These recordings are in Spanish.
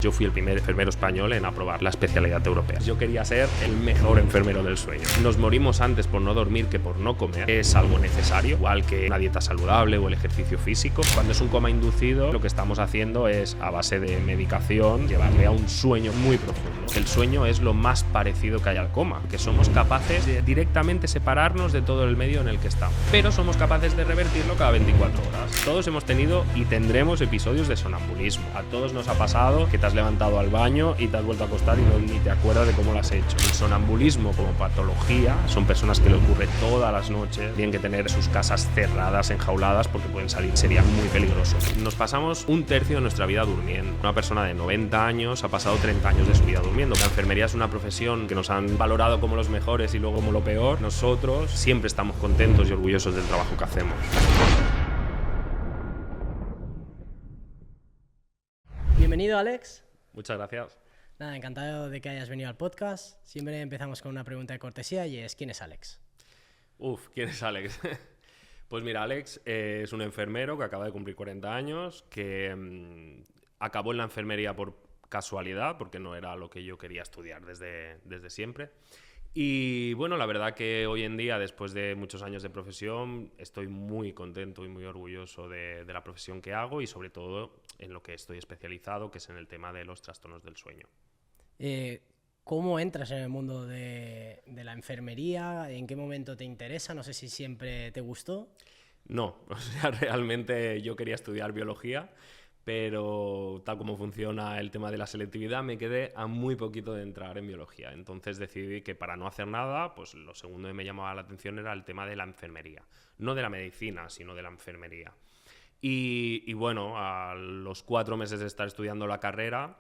Yo fui el primer enfermero español en aprobar la especialidad europea. Yo quería ser el mejor enfermero del sueño. Nos morimos antes por no dormir que por no comer. Es algo necesario, igual que una dieta saludable o el ejercicio físico. Cuando es un coma inducido, lo que estamos haciendo es, a base de medicación, llevarle a un sueño muy profundo. El sueño es lo más parecido que hay al coma, que somos capaces de directamente separarnos de todo el medio en el que estamos. Pero somos capaces de revertirlo cada 24 horas. Todos hemos tenido y tendremos episodios de sonambulismo. A todos nos ha pasado que te has levantado al baño y te has vuelto a acostar y ni te acuerdas de cómo lo has hecho. El sonambulismo como patología son personas que le ocurre todas las noches, tienen que tener sus casas cerradas, enjauladas, porque pueden salir, sería muy peligroso. Nos pasamos un tercio de nuestra vida durmiendo. Una persona de 90 años ha pasado 30 años de su vida durmiendo. La enfermería es una profesión que nos han valorado como los mejores y luego como lo peor. Nosotros siempre estamos contentos y orgullosos del trabajo que hacemos. Bienvenido, Alex. Muchas gracias. Nada, encantado de que hayas venido al podcast. Siempre empezamos con una pregunta de cortesía y es ¿quién es Alex? ¿Quién es Alex? Pues mira, Alex es un enfermero que acaba de cumplir 40 años, que acabó en la enfermería por casualidad, porque no era lo que yo quería estudiar desde siempre. Y bueno, la verdad que hoy en día, después de muchos años de profesión, estoy muy contento y muy orgulloso de la profesión que hago y sobre todo en lo que estoy especializado, que es en el tema de los trastornos del sueño. ¿Cómo entras en el mundo de la enfermería? ¿En qué momento te interesa? No sé si siempre te gustó. No, o sea, realmente yo quería estudiar biología, pero tal como funciona el tema de la selectividad me quedé a muy poquito de entrar en biología. Entonces decidí que para no hacer nada, pues lo segundo que me llamaba la atención era el tema de la enfermería. No de la medicina, sino de la enfermería. Y bueno, a los 4 meses de estar estudiando la carrera,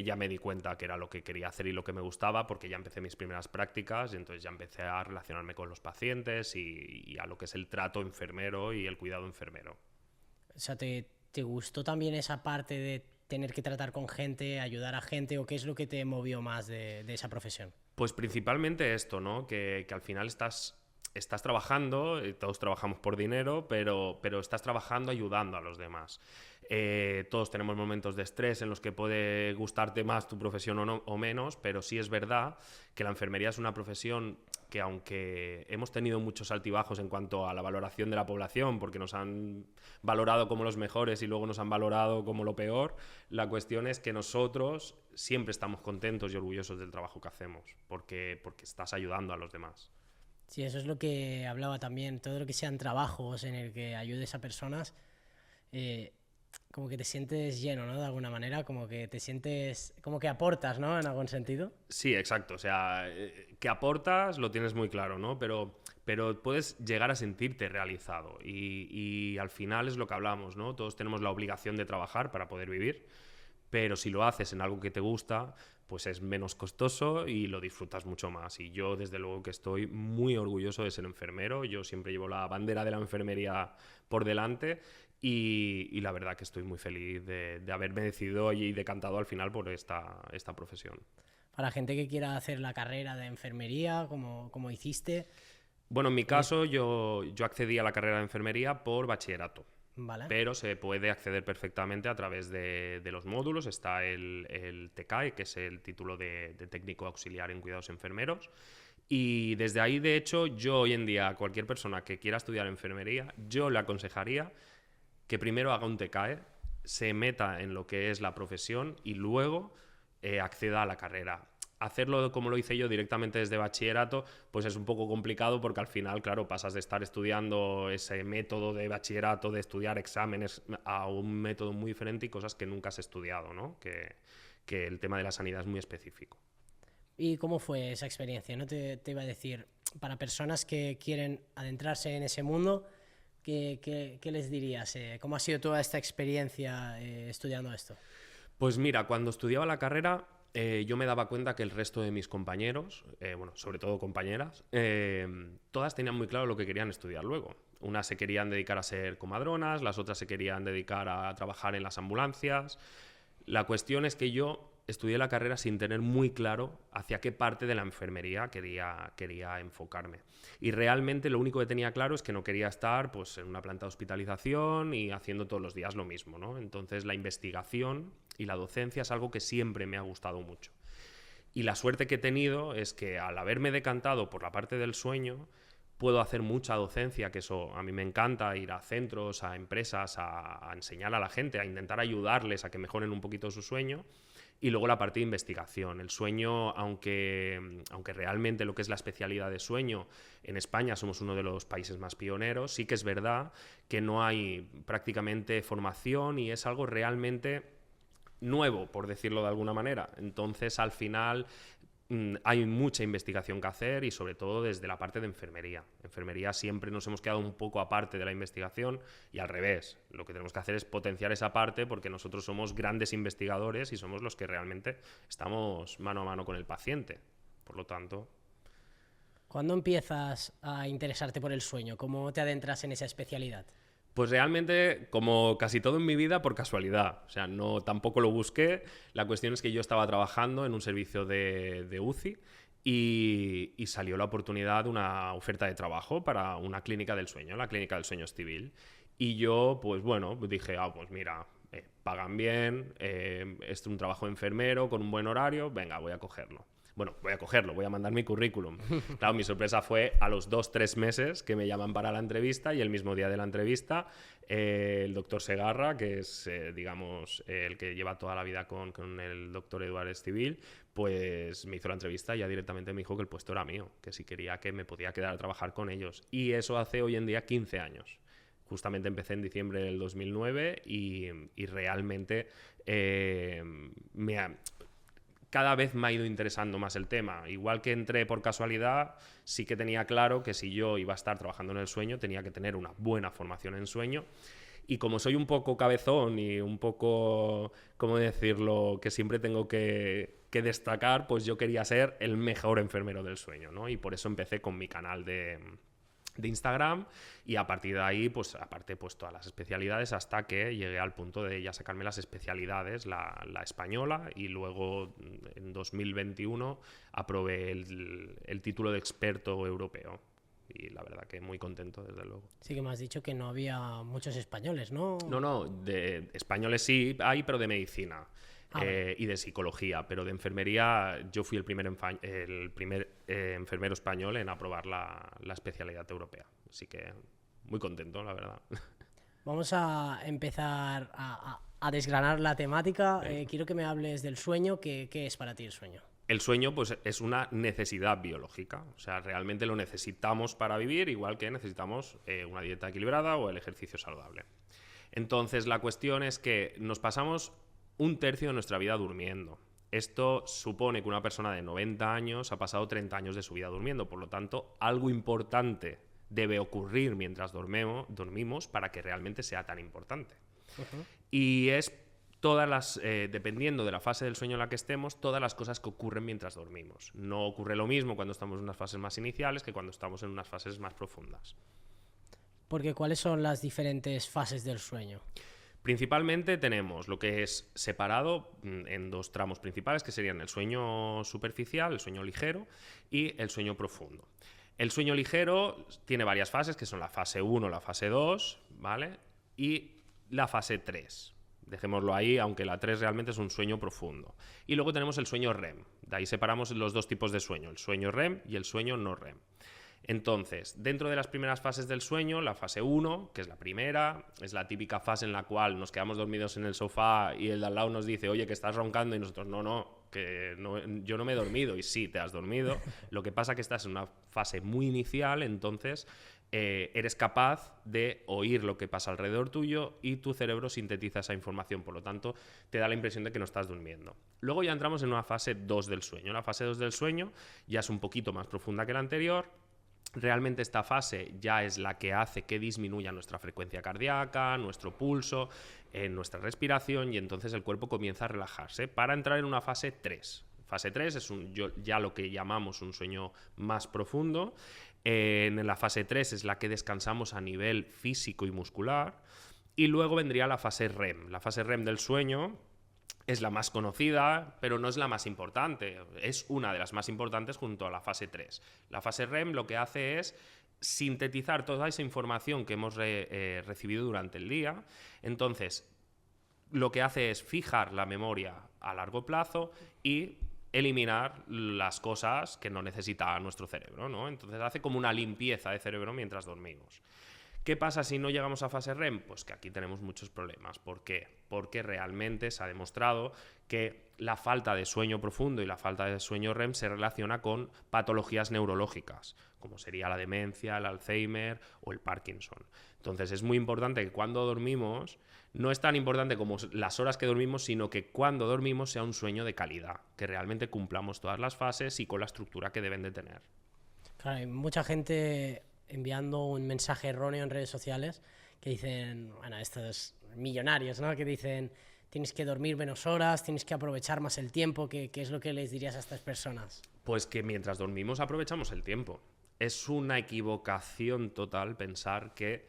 ya me di cuenta que era lo que quería hacer y lo que me gustaba, porque ya empecé mis primeras prácticas y entonces ya empecé a relacionarme con los pacientes y a lo que es el trato enfermero y el cuidado enfermero. O sea, ¿te gustó también esa parte de tener que tratar con gente, ayudar a gente, o qué es lo que te movió más de esa profesión? Pues principalmente esto, ¿no? Que al final estás trabajando, todos trabajamos por dinero, pero estás trabajando ayudando a los demás. Todos tenemos momentos de estrés en los que puede gustarte más tu profesión o menos, pero sí es verdad que la enfermería es una profesión que, aunque hemos tenido muchos altibajos en cuanto a la valoración de la población, porque nos han valorado como los mejores y luego nos han valorado como lo peor, la cuestión es que nosotros siempre estamos contentos y orgullosos del trabajo que hacemos, porque estás ayudando a los demás. Sí, eso es lo que hablaba también. Todo lo que sean trabajos en el que ayudes a personas, como que te sientes lleno, ¿no? De alguna manera, como que te sientes, como que aportas, ¿no? En algún sentido. Sí, exacto. O sea, que aportas lo tienes muy claro, ¿no? Pero puedes llegar a sentirte realizado y al final es lo que hablamos, ¿no? Todos tenemos la obligación de trabajar para poder vivir, pero si lo haces en algo que te gusta, pues es menos costoso y lo disfrutas mucho más. Y yo, desde luego, que estoy muy orgulloso de ser enfermero. Yo siempre llevo la bandera de la enfermería por delante y la verdad que estoy muy feliz de haberme decidido y decantado al final por esta profesión. Para gente que quiera hacer la carrera de enfermería, como hiciste. Bueno, en mi caso, yo accedí a la carrera de enfermería por bachillerato. Vale. Pero se puede acceder perfectamente a través de los módulos. Está el TCAE, que es el título de técnico auxiliar en cuidados enfermeros. Y desde ahí, de hecho, yo hoy en día a cualquier persona que quiera estudiar enfermería, yo le aconsejaría que primero haga un TCAE, se meta en lo que es la profesión y luego acceda a la carrera. Hacerlo como lo hice yo directamente desde bachillerato, pues es un poco complicado porque al final, claro, pasas de estar estudiando ese método de bachillerato, de estudiar exámenes, a un método muy diferente y cosas que nunca has estudiado, ¿no? Que el tema de la sanidad es muy específico. ¿Y cómo fue esa experiencia? ¿No? Te iba a decir, para personas que quieren adentrarse en ese mundo, ¿qué les dirías? ¿Cómo ha sido toda esta experiencia estudiando esto? Pues mira, cuando estudiaba la carrera, yo me daba cuenta que el resto de mis compañeros, bueno, sobre todo compañeras, todas tenían muy claro lo que querían estudiar luego. Unas se querían dedicar a ser comadronas, las otras se querían dedicar a trabajar en las ambulancias. La cuestión es que yo estudié la carrera sin tener muy claro hacia qué parte de la enfermería quería enfocarme. Y realmente lo único que tenía claro es que no quería estar pues, en una planta de hospitalización y haciendo todos los días lo mismo, ¿no? Entonces la investigación y la docencia es algo que siempre me ha gustado mucho. Y la suerte que he tenido es que al haberme decantado por la parte del sueño, puedo hacer mucha docencia, que eso a mí me encanta, ir a centros, a empresas, a enseñar a la gente, a intentar ayudarles a que mejoren un poquito su sueño. Y luego la parte de investigación. El sueño, aunque realmente lo que es la especialidad de sueño, en España somos uno de los países más pioneros, sí que es verdad que no hay prácticamente formación y es algo realmente nuevo, por decirlo de alguna manera. Entonces, al final, hay mucha investigación que hacer y sobre todo desde la parte de enfermería. Enfermería siempre nos hemos quedado un poco aparte de la investigación y al revés. Lo que tenemos que hacer es potenciar esa parte porque nosotros somos grandes investigadores y somos los que realmente estamos mano a mano con el paciente. Por lo tanto... ¿Cuándo empiezas a interesarte por el sueño? ¿Cómo te adentras en esa especialidad? Pues realmente, como casi todo en mi vida, por casualidad. O sea, tampoco lo busqué. La cuestión es que yo estaba trabajando en un servicio de UCI y salió la oportunidad de una oferta de trabajo para una clínica del sueño, la clínica del sueño Estivil. Y yo, pues bueno, dije, pues mira, pagan bien, es un trabajo de enfermero con un buen horario, venga, voy a cogerlo. Bueno, voy a cogerlo, voy a mandar mi currículum. Claro, mi sorpresa fue a los 2-3 meses que me llaman para la entrevista y el mismo día de la entrevista el doctor Segarra, que es, digamos, el que lleva toda la vida con el doctor Eduard Estivil, pues me hizo la entrevista y ya directamente me dijo que el puesto era mío, que si quería que me podía quedar a trabajar con ellos. Y eso hace hoy en día 15 años. Justamente empecé en diciembre del 2009 y realmente cada vez me ha ido interesando más el tema. Igual que entré por casualidad, sí que tenía claro que si yo iba a estar trabajando en el sueño, tenía que tener una buena formación en sueño. Y como soy un poco cabezón y un poco, ¿cómo decirlo?, que siempre tengo que destacar, pues yo quería ser el mejor enfermero del sueño, ¿no? Y por eso empecé con mi canal de Instagram y a partir de ahí, pues aparte, pues todas las especialidades hasta que llegué al punto de ya sacarme las especialidades, la española, y luego en 2021 aprobé el título de experto europeo y la verdad que muy contento, desde luego. Sí que me has dicho que no había muchos españoles, ¿no? No, de españoles sí hay, pero de medicina. Y de psicología, pero de enfermería yo fui el primer enfermero español en aprobar la especialidad europea. Así que muy contento, la verdad. Vamos a empezar a desgranar la temática. Quiero que me hables del sueño. ¿Qué es para ti el sueño? El sueño, pues, es una necesidad biológica. O sea, realmente lo necesitamos para vivir, igual que necesitamos una dieta equilibrada o el ejercicio saludable. Entonces, la cuestión es que nos pasamos un tercio de nuestra vida durmiendo. Esto supone que una persona de 90 años ha pasado 30 años de su vida durmiendo. Por lo tanto, algo importante debe ocurrir mientras dormimos para que realmente sea tan importante. Uh-huh. Y es dependiendo de la fase del sueño en la que estemos, todas las cosas que ocurren mientras dormimos. No ocurre lo mismo cuando estamos en unas fases más iniciales que cuando estamos en unas fases más profundas. Porque ¿cuáles son las diferentes fases del sueño? Principalmente tenemos lo que es separado en dos tramos principales, que serían el sueño superficial, el sueño ligero, y el sueño profundo. El sueño ligero tiene varias fases, que son la fase 1, la fase 2, ¿vale? Y la fase 3. Dejémoslo ahí, aunque la 3 realmente es un sueño profundo. Y luego tenemos el sueño REM. De ahí separamos los dos tipos de sueño, el sueño REM y el sueño no REM. Entonces, dentro de las primeras fases del sueño, la fase 1, que es la primera, es la típica fase en la cual nos quedamos dormidos en el sofá y el de al lado nos dice, oye, que estás roncando, y nosotros, yo no me he dormido. Y sí, te has dormido. Lo que pasa es que estás en una fase muy inicial, entonces eres capaz de oír lo que pasa alrededor tuyo y tu cerebro sintetiza esa información, por lo tanto, te da la impresión de que no estás durmiendo. Luego ya entramos en una fase 2 del sueño. La fase 2 del sueño ya es un poquito más profunda que la anterior. Realmente esta fase ya es la que hace que disminuya nuestra frecuencia cardíaca, nuestro pulso, nuestra respiración, y entonces el cuerpo comienza a relajarse para entrar en una fase 3. Fase 3 es ya lo que llamamos un sueño más profundo. En la fase 3 es la que descansamos a nivel físico y muscular. Y luego vendría la fase REM. La fase REM del sueño es la más conocida, pero no es la más importante. Es una de las más importantes junto a la fase 3. La fase REM lo que hace es sintetizar toda esa información que hemos recibido durante el día. Entonces, lo que hace es fijar la memoria a largo plazo y eliminar las cosas que no necesita nuestro cerebro, ¿no? Entonces hace como una limpieza de cerebro mientras dormimos. ¿Qué pasa si no llegamos a fase REM? Pues que aquí tenemos muchos problemas. ¿Por qué? Porque realmente se ha demostrado que la falta de sueño profundo y la falta de sueño REM se relaciona con patologías neurológicas, como sería la demencia, el Alzheimer o el Parkinson. Entonces es muy importante que cuando dormimos, no es tan importante como las horas que dormimos, sino que cuando dormimos sea un sueño de calidad, que realmente cumplamos todas las fases y con la estructura que deben de tener. Claro, hay mucha gente enviando un mensaje erróneo en redes sociales que dicen, bueno, estos millonarios, ¿no? Que dicen, tienes que dormir menos horas, tienes que aprovechar más el tiempo. ¿Qué es lo que les dirías a estas personas? Pues que mientras dormimos aprovechamos el tiempo. Es una equivocación total pensar que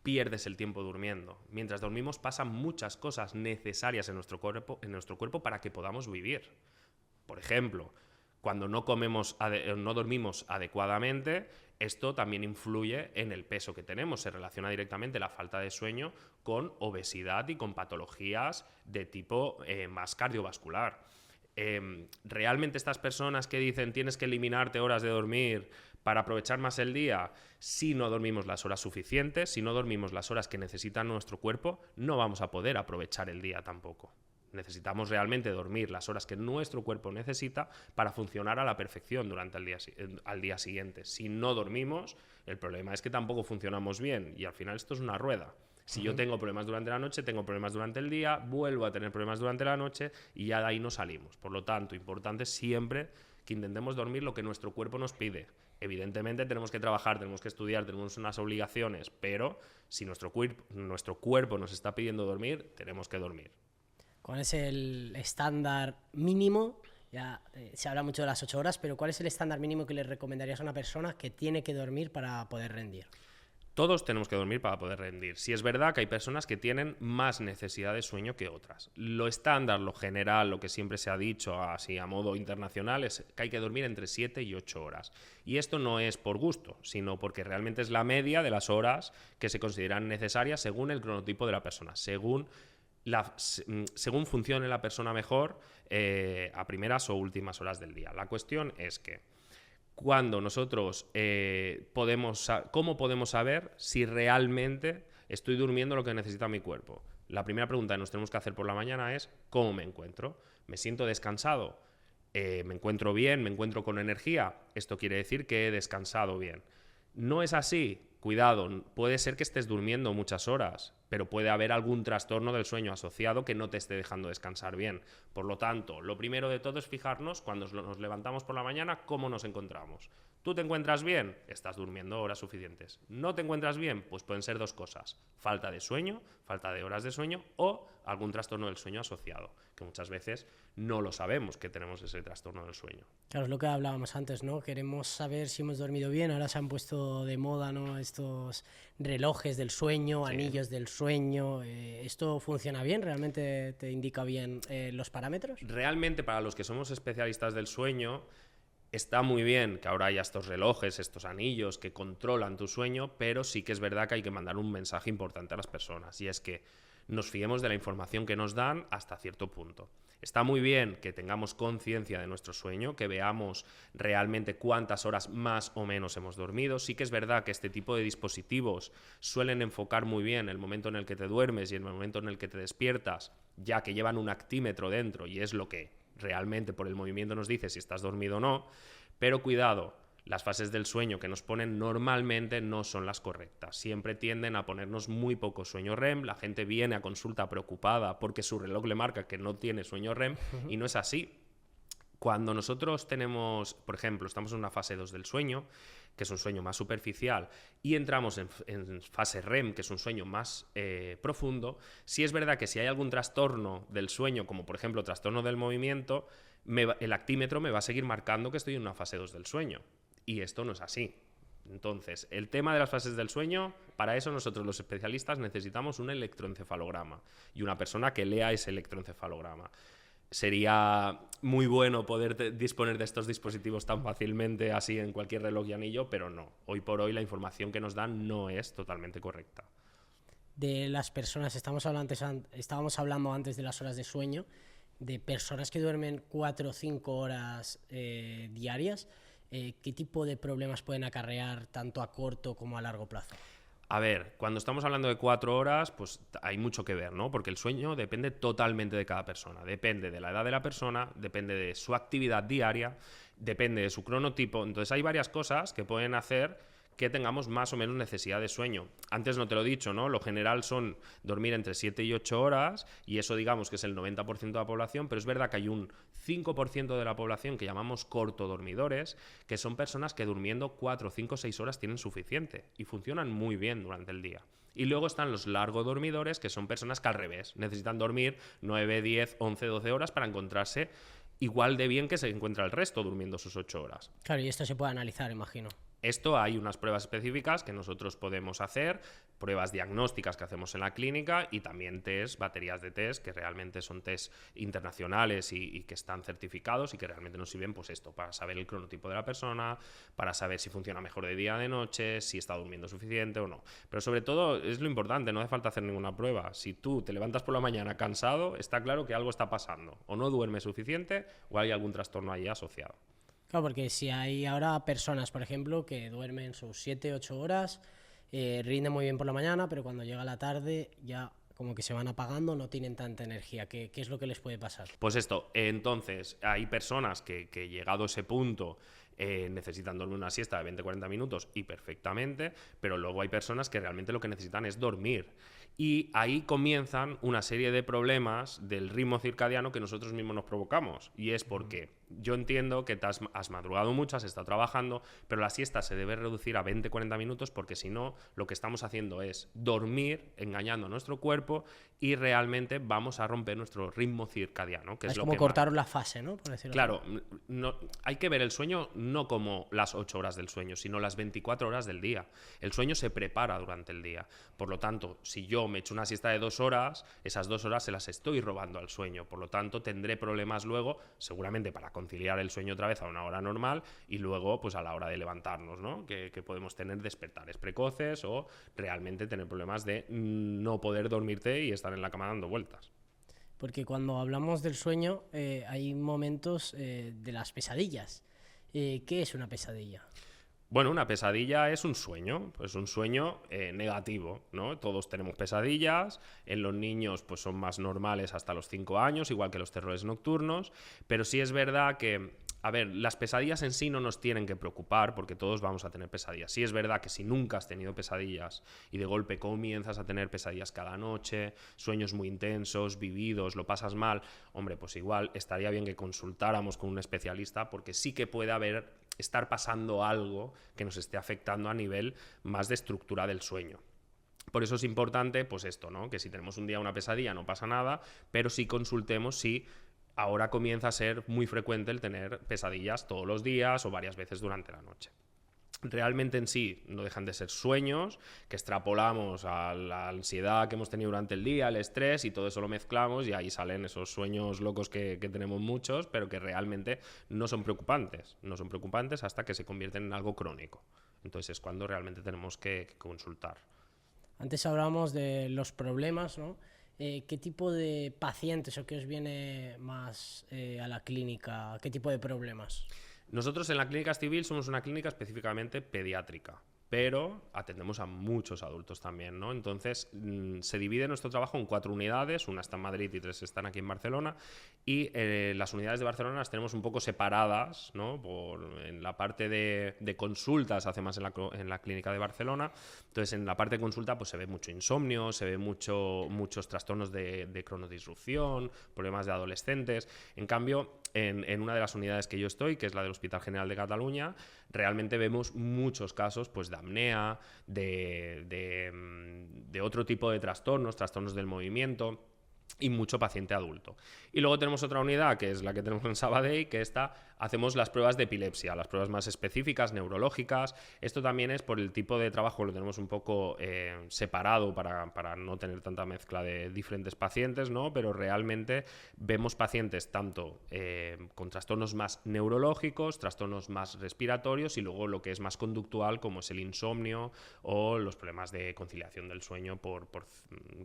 pierdes el tiempo durmiendo. Mientras dormimos pasan muchas cosas necesarias en nuestro cuerpo para que podamos vivir. Por ejemplo, cuando no dormimos adecuadamente, esto también influye en el peso que tenemos. Se relaciona directamente la falta de sueño con obesidad y con patologías de tipo más cardiovascular. ¿Realmente estas personas que dicen tienes que eliminarte horas de dormir para aprovechar más el día? Si no dormimos las horas suficientes, si no dormimos las horas que necesita nuestro cuerpo, no vamos a poder aprovechar el día tampoco. Necesitamos realmente dormir las horas que nuestro cuerpo necesita para funcionar a la perfección durante al día siguiente. Si no dormimos, el problema es que tampoco funcionamos bien y al final esto es una rueda. Si yo tengo problemas durante la noche, tengo problemas durante el día, vuelvo a tener problemas durante la noche y ya de ahí no salimos. Por lo tanto, importante siempre que intentemos dormir lo que nuestro cuerpo nos pide. Evidentemente tenemos que trabajar, tenemos que estudiar, tenemos unas obligaciones, pero si nuestro cuerpo nos está pidiendo dormir, tenemos que dormir. ¿Cuál es el estándar mínimo? Ya se habla mucho de las 8 horas, pero ¿cuál es el estándar mínimo que le recomendarías a una persona que tiene que dormir para poder rendir? Todos tenemos que dormir para poder rendir. Sí es verdad que hay personas que tienen más necesidad de sueño que otras. Lo estándar, lo general, lo que siempre se ha dicho así a modo internacional es que hay que dormir entre 7 y 8 horas. Y esto no es por gusto, sino porque realmente es la media de las horas que se consideran necesarias según el cronotipo de la persona, según funcione la persona mejor a primeras o últimas horas del día. La cuestión es que cuando nosotros ¿cómo podemos saber si realmente estoy durmiendo lo que necesita mi cuerpo? La primera pregunta que nos tenemos que hacer por la mañana es ¿cómo me encuentro? ¿Me siento descansado? ¿Me encuentro bien? ¿Me encuentro con energía? Esto quiere decir que he descansado bien. ¿No es así? Cuidado, puede ser que estés durmiendo muchas horas, pero puede haber algún trastorno del sueño asociado que no te esté dejando descansar bien. Por lo tanto, lo primero de todo es fijarnos cuando nos levantamos por la mañana cómo nos encontramos. ¿Tú te encuentras bien? Estás durmiendo horas suficientes. ¿No te encuentras bien? Pues pueden ser dos cosas. Falta de sueño, falta de horas de sueño o algún trastorno del sueño asociado, que muchas veces no lo sabemos que tenemos ese trastorno del sueño. Claro, es lo que hablábamos antes, ¿no? Queremos saber si hemos dormido bien. Ahora se han puesto de moda, ¿no? Estos relojes del sueño, sí, anillos del sueño. ¿Esto funciona bien? ¿Realmente te indica bien los parámetros? Realmente, para los que somos especialistas del sueño, está muy bien que ahora haya estos relojes, estos anillos que controlan tu sueño, pero sí que es verdad que hay que mandar un mensaje importante a las personas, y es que nos fiemos de la información que nos dan hasta cierto punto. Está muy bien que tengamos conciencia de nuestro sueño, que veamos realmente cuántas horas más o menos hemos dormido. Sí que es verdad que este tipo de dispositivos suelen enfocar muy bien el momento en el que te duermes y el momento en el que te despiertas, ya que llevan un actímetro dentro y es lo que realmente por el movimiento nos dice si estás dormido o no, pero cuidado, las fases del sueño que nos ponen normalmente no son las correctas. Siempre tienden a ponernos muy poco sueño REM, la gente viene a consulta preocupada porque su reloj le marca que no tiene sueño REM y no es así. Cuando nosotros tenemos, por ejemplo, estamos en una fase 2 del sueño, que es un sueño más superficial, y entramos en fase REM, que es un sueño más profundo, sí es verdad que si hay algún trastorno del sueño, como por ejemplo trastorno del movimiento, el actímetro me va a seguir marcando que estoy en una fase 2 del sueño. Y esto no es así. Entonces, el tema de las fases del sueño, para eso nosotros los especialistas necesitamos un electroencefalograma y una persona que lea ese electroencefalograma. Sería muy bueno poder disponer de estos dispositivos tan fácilmente así en cualquier reloj y anillo, pero no. Hoy por hoy la información que nos dan no es totalmente correcta. de las personas, estábamos hablando antes de las horas de sueño, de personas que duermen 4 o 5 horas diarias, ¿qué tipo de problemas pueden acarrear tanto a corto como a largo plazo? A ver, cuando estamos hablando de 4 horas, pues hay mucho que ver, ¿no? Porque el sueño depende totalmente de cada persona. Depende de la edad de la persona, depende de su actividad diaria, depende de su cronotipo. Entonces hay varias cosas que pueden hacer que tengamos más o menos necesidad de sueño. Antes no te lo he dicho, ¿no? Lo general son dormir entre 7 y 8 horas y eso digamos que es el 90% de la población, pero es verdad que hay un 5% de la población que llamamos cortodormidores, que son personas que durmiendo 4, 5, 6 horas tienen suficiente y funcionan muy bien durante el día. Y luego están los largodormidores, que son personas que al revés, necesitan dormir 9, 10, 11, 12 horas para encontrarse igual de bien que se encuentra el resto durmiendo sus 8 horas. Claro, y esto se puede analizar, imagino. Esto hay unas pruebas específicas que nosotros podemos hacer, pruebas diagnósticas que hacemos en la clínica y también baterías de test que realmente son test internacionales y que están certificados y que realmente nos sirven pues esto, para saber el cronotipo de la persona, para saber si funciona mejor de día o de noche, si está durmiendo suficiente o no. Pero sobre todo es lo importante, no hace falta hacer ninguna prueba. Si tú te levantas por la mañana cansado, está claro que algo está pasando. O no duermes suficiente o hay algún trastorno ahí asociado. Claro, porque si hay ahora personas, por ejemplo, que duermen sus 7, 8 horas, rinden muy bien por la mañana, pero cuando llega la tarde ya como que se van apagando, no tienen tanta energía. ¿Qué es lo que les puede pasar? Pues esto, entonces hay personas que llegado a ese punto necesitan dormir una siesta de 20-40 minutos y perfectamente, pero luego hay personas que realmente lo que necesitan es dormir. Y ahí comienzan una serie de problemas del ritmo circadiano que nosotros mismos nos provocamos. Y es porque yo entiendo que has madrugado mucho, has estado trabajando, pero la siesta se debe reducir a 20-40 minutos porque si no, lo que estamos haciendo es dormir, engañando a nuestro cuerpo y realmente vamos a romper nuestro ritmo circadiano. Que es lo como que cortar la fase, ¿no? Por decirlo claro, no, hay que ver el sueño no como las 8 horas del sueño, sino las 24 horas del día. El sueño se prepara durante el día. Por lo tanto, si yo me echo una siesta de 2 horas, esas 2 horas se las estoy robando al sueño. Por lo tanto, tendré problemas luego, seguramente para conciliar el sueño otra vez a una hora normal y luego pues a la hora de levantarnos, ¿no? Que podemos tener despertares precoces o realmente tener problemas de no poder dormirte y estar en la cama dando vueltas. Porque cuando hablamos del sueño hay momentos de las pesadillas. ¿Qué es una pesadilla? Bueno, una pesadilla es un sueño negativo, ¿no? Todos tenemos pesadillas, en los niños pues son más normales hasta los 5 años, igual que los terrores nocturnos, pero sí es verdad que, a ver, las pesadillas en sí no nos tienen que preocupar porque todos vamos a tener pesadillas. Sí es verdad que si nunca has tenido pesadillas y de golpe comienzas a tener pesadillas cada noche, sueños muy intensos, vividos, lo pasas mal, hombre, pues igual estaría bien que consultáramos con un especialista porque sí que puede estar pasando algo que nos esté afectando a nivel más de estructura del sueño. Por eso es importante, pues esto, ¿no? Que si tenemos un día una pesadilla no pasa nada, pero sí consultemos si ahora comienza a ser muy frecuente el tener pesadillas todos los días o varias veces durante la noche. Realmente en sí no dejan de ser sueños que extrapolamos a la ansiedad que hemos tenido durante el día, el estrés y todo eso lo mezclamos y ahí salen esos sueños locos que tenemos muchos, pero que realmente no son preocupantes. No son preocupantes hasta que se convierten en algo crónico. Entonces es cuando realmente tenemos que consultar. Antes hablábamos de los problemas, ¿no? ¿Qué tipo de pacientes o qué os viene más a la clínica? ¿Qué tipo de problemas? Nosotros en la clínica civil somos una clínica específicamente pediátrica, pero atendemos a muchos adultos también, ¿no? Entonces se divide nuestro trabajo en 4 unidades, una está en Madrid y 3 están aquí en Barcelona, y las unidades de Barcelona las tenemos un poco separadas, ¿no? En la parte de consultas se hace más en la clínica de Barcelona. Entonces en la parte de consulta pues se ve mucho insomnio, se ve muchos trastornos de cronodisrupción, problemas de adolescentes. En cambio, en una de las unidades que yo estoy, que es la del Hospital General de Cataluña, realmente vemos muchos casos pues, de apnea, de otro tipo de trastornos del movimiento. y mucho paciente adulto. Y luego tenemos otra unidad, que es la que tenemos en Sabadell, que hacemos las pruebas de epilepsia, las pruebas más específicas, neurológicas. Esto también es por el tipo de trabajo, lo tenemos un poco separado para no tener tanta mezcla de diferentes pacientes, ¿no? Pero realmente vemos pacientes tanto con trastornos más neurológicos, trastornos más respiratorios y luego lo que es más conductual, como es el insomnio o los problemas de conciliación del sueño por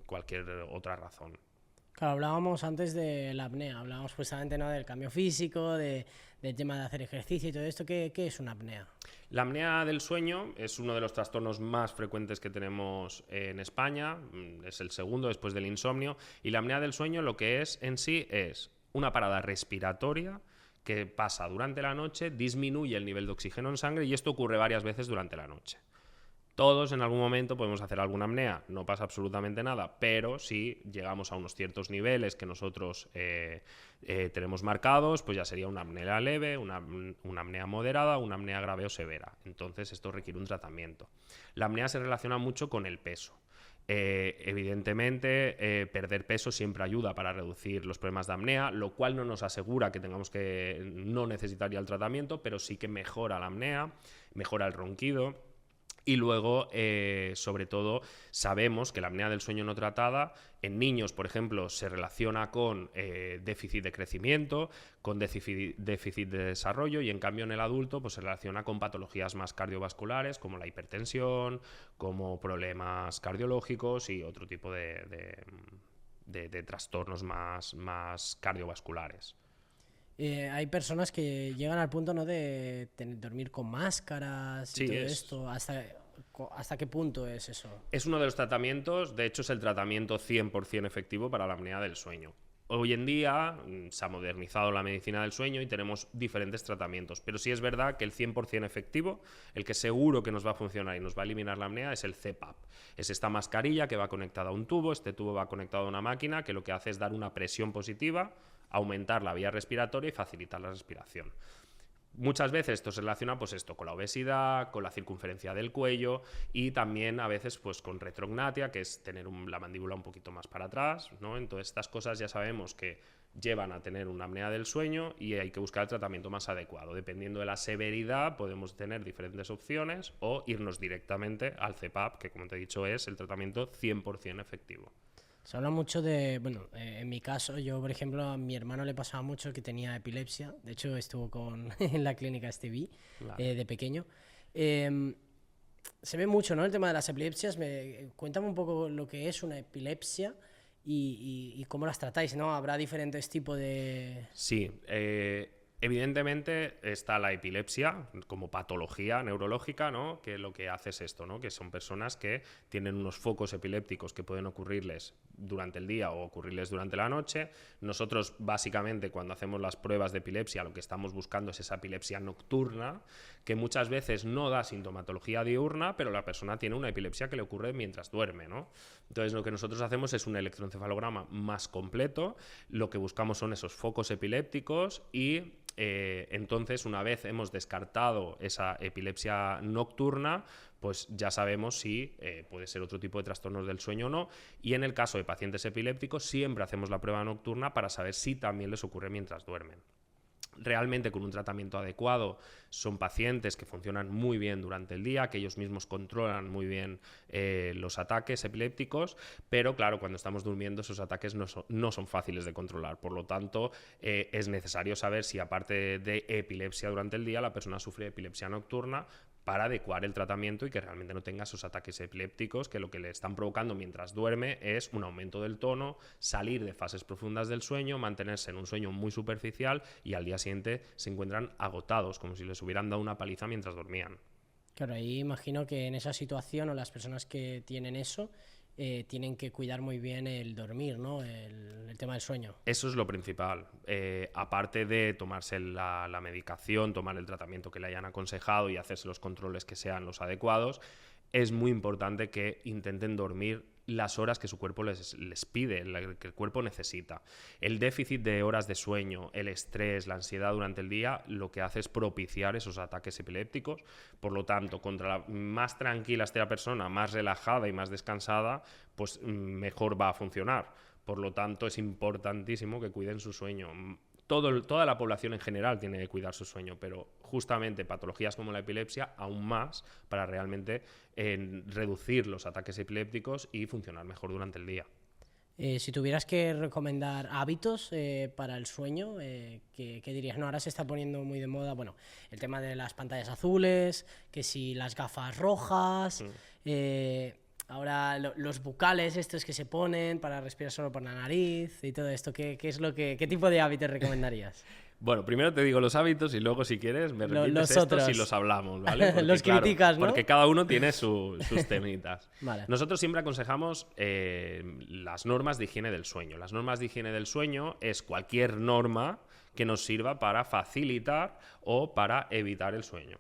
cualquier otra razón. Claro, hablábamos antes de la apnea, hablábamos justamente, ¿no?, del cambio físico, del tema de hacer ejercicio y todo esto. ¿Qué es una apnea? La apnea del sueño es uno de los trastornos más frecuentes que tenemos en España, es el segundo después del insomnio, y la apnea del sueño lo que es en sí es una parada respiratoria que pasa durante la noche, disminuye el nivel de oxígeno en sangre y esto ocurre varias veces durante la noche. Todos en algún momento podemos hacer alguna apnea, no pasa absolutamente nada, pero si llegamos a unos ciertos niveles que nosotros tenemos marcados, pues ya sería una apnea leve, una apnea moderada, una apnea grave o severa. Entonces esto requiere un tratamiento. La apnea se relaciona mucho con el peso. Evidentemente, perder peso siempre ayuda para reducir los problemas de apnea, lo cual no nos asegura que no necesitaría el tratamiento, pero sí que mejora la apnea, mejora el ronquido. Y luego, sobre todo, sabemos que la apnea del sueño no tratada en niños, por ejemplo, se relaciona con déficit de crecimiento, con déficit de desarrollo y en cambio en el adulto pues, se relaciona con patologías más cardiovasculares como la hipertensión, como problemas cardiológicos y otro tipo de trastornos más cardiovasculares. Hay personas que llegan al punto, ¿no?, de dormir con máscaras y todo esto. ¿Hasta qué punto es eso? Es uno de los tratamientos, de hecho es el tratamiento 100% efectivo para la apnea del sueño. Hoy en día se ha modernizado la medicina del sueño y tenemos diferentes tratamientos, pero sí es verdad que el 100% efectivo, el que seguro que nos va a funcionar y nos va a eliminar la apnea, es el CPAP. Es esta mascarilla que va conectada a un tubo, este tubo va conectado a una máquina que lo que hace es dar una presión positiva, aumentar la vía respiratoria y facilitar la respiración. Muchas veces esto se relaciona pues con la obesidad, con la circunferencia del cuello y también a veces pues con retrognatia, que es tener la mandíbula un poquito más para atrás, ¿no? Entonces estas cosas ya sabemos que llevan a tener una apnea del sueño y hay que buscar el tratamiento más adecuado. Dependiendo de la severidad podemos tener diferentes opciones o irnos directamente al CPAP, que como te he dicho es el tratamiento 100% efectivo. Se habla mucho bueno, en mi caso, yo por ejemplo, a mi hermano le pasaba mucho que tenía epilepsia, de hecho estuvo en la clínica Stevie, claro, de pequeño. Se ve mucho, ¿no?, el tema de las epilepsias. Cuéntame un poco lo que es una epilepsia y cómo las tratáis, ¿no? ¿Habrá diferentes tipos de...? Sí, evidentemente está la epilepsia como patología neurológica, ¿no?, que lo que hace es esto, ¿no?, que son personas que tienen unos focos epilépticos que pueden ocurrirles durante el día o ocurrirles durante la noche. Nosotros básicamente cuando hacemos las pruebas de epilepsia lo que estamos buscando es esa epilepsia nocturna, que muchas veces no da sintomatología diurna, pero la persona tiene una epilepsia que le ocurre mientras duerme, ¿no? Entonces lo que nosotros hacemos es un electroencefalograma más completo, lo que buscamos son esos focos epilépticos y entonces una vez hemos descartado esa epilepsia nocturna, pues ya sabemos si puede ser otro tipo de trastornos del sueño o no, y en el caso de pacientes epilépticos siempre hacemos la prueba nocturna para saber si también les ocurre mientras duermen. Realmente con un tratamiento adecuado son pacientes que funcionan muy bien durante el día, que ellos mismos controlan muy bien los ataques epilépticos, pero claro, cuando estamos durmiendo esos ataques no son fáciles de controlar. Por lo tanto, es necesario saber si aparte de epilepsia durante el día, la persona sufre epilepsia nocturna para adecuar el tratamiento y que realmente no tenga esos ataques epilépticos que lo que le están provocando mientras duerme es un aumento del tono, salir de fases profundas del sueño, mantenerse en un sueño muy superficial y al día siguiente se encuentran agotados, como si les hubieran dado una paliza mientras dormían. Claro, ahí imagino que en esa situación o las personas que tienen eso tienen que cuidar muy bien el dormir, ¿no? El tema del sueño. Eso es lo principal. Aparte de tomarse la medicación, tomar el tratamiento que le hayan aconsejado y hacerse los controles que sean los adecuados, es muy importante que intenten dormir las horas que su cuerpo les pide, que el cuerpo necesita. El déficit de horas de sueño, el estrés, la ansiedad durante el día, lo que hace es propiciar esos ataques epilépticos. Por lo tanto, más tranquila esté la persona, más relajada y más descansada, pues mejor va a funcionar. Por lo tanto, es importantísimo que cuiden su sueño. Toda la población en general tiene que cuidar su sueño, pero justamente patologías como la epilepsia aún más para realmente reducir los ataques epilépticos y funcionar mejor durante el día. Si tuvieras que recomendar hábitos para el sueño, ¿qué dirías? No, ahora se está poniendo muy de moda, bueno, el tema de las pantallas azules, que si las gafas rojas, ahora los bucales estos que se ponen para respirar solo por la nariz y todo esto, ¿qué tipo de hábitos recomendarías? Bueno, primero te digo los hábitos y luego, si quieres, me repites estos y los hablamos, ¿vale? Porque, los criticas, ¿no? Porque cada uno tiene sus temitas. Vale. Nosotros siempre aconsejamos las normas de higiene del sueño. Las normas de higiene del sueño es cualquier norma que nos sirva para facilitar o para evitar el sueño.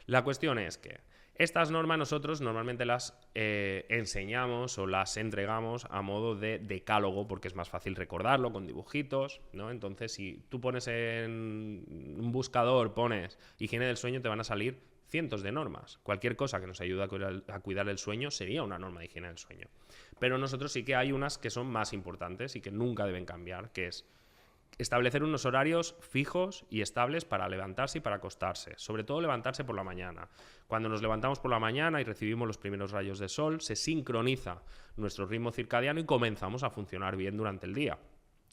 La cuestión es que estas normas nosotros normalmente las enseñamos o las entregamos a modo de decálogo porque es más fácil recordarlo con dibujitos, ¿no? Entonces, si tú pones en un buscador, pones higiene del sueño, te van a salir cientos de normas. Cualquier cosa que nos ayude a cuidar el sueño sería una norma de higiene del sueño. Pero nosotros sí que hay unas que son más importantes y que nunca deben cambiar, que es establecer unos horarios fijos y estables para levantarse y para acostarse. Sobre todo levantarse por la mañana. Cuando nos levantamos por la mañana y recibimos los primeros rayos de sol, se sincroniza nuestro ritmo circadiano y comenzamos a funcionar bien durante el día.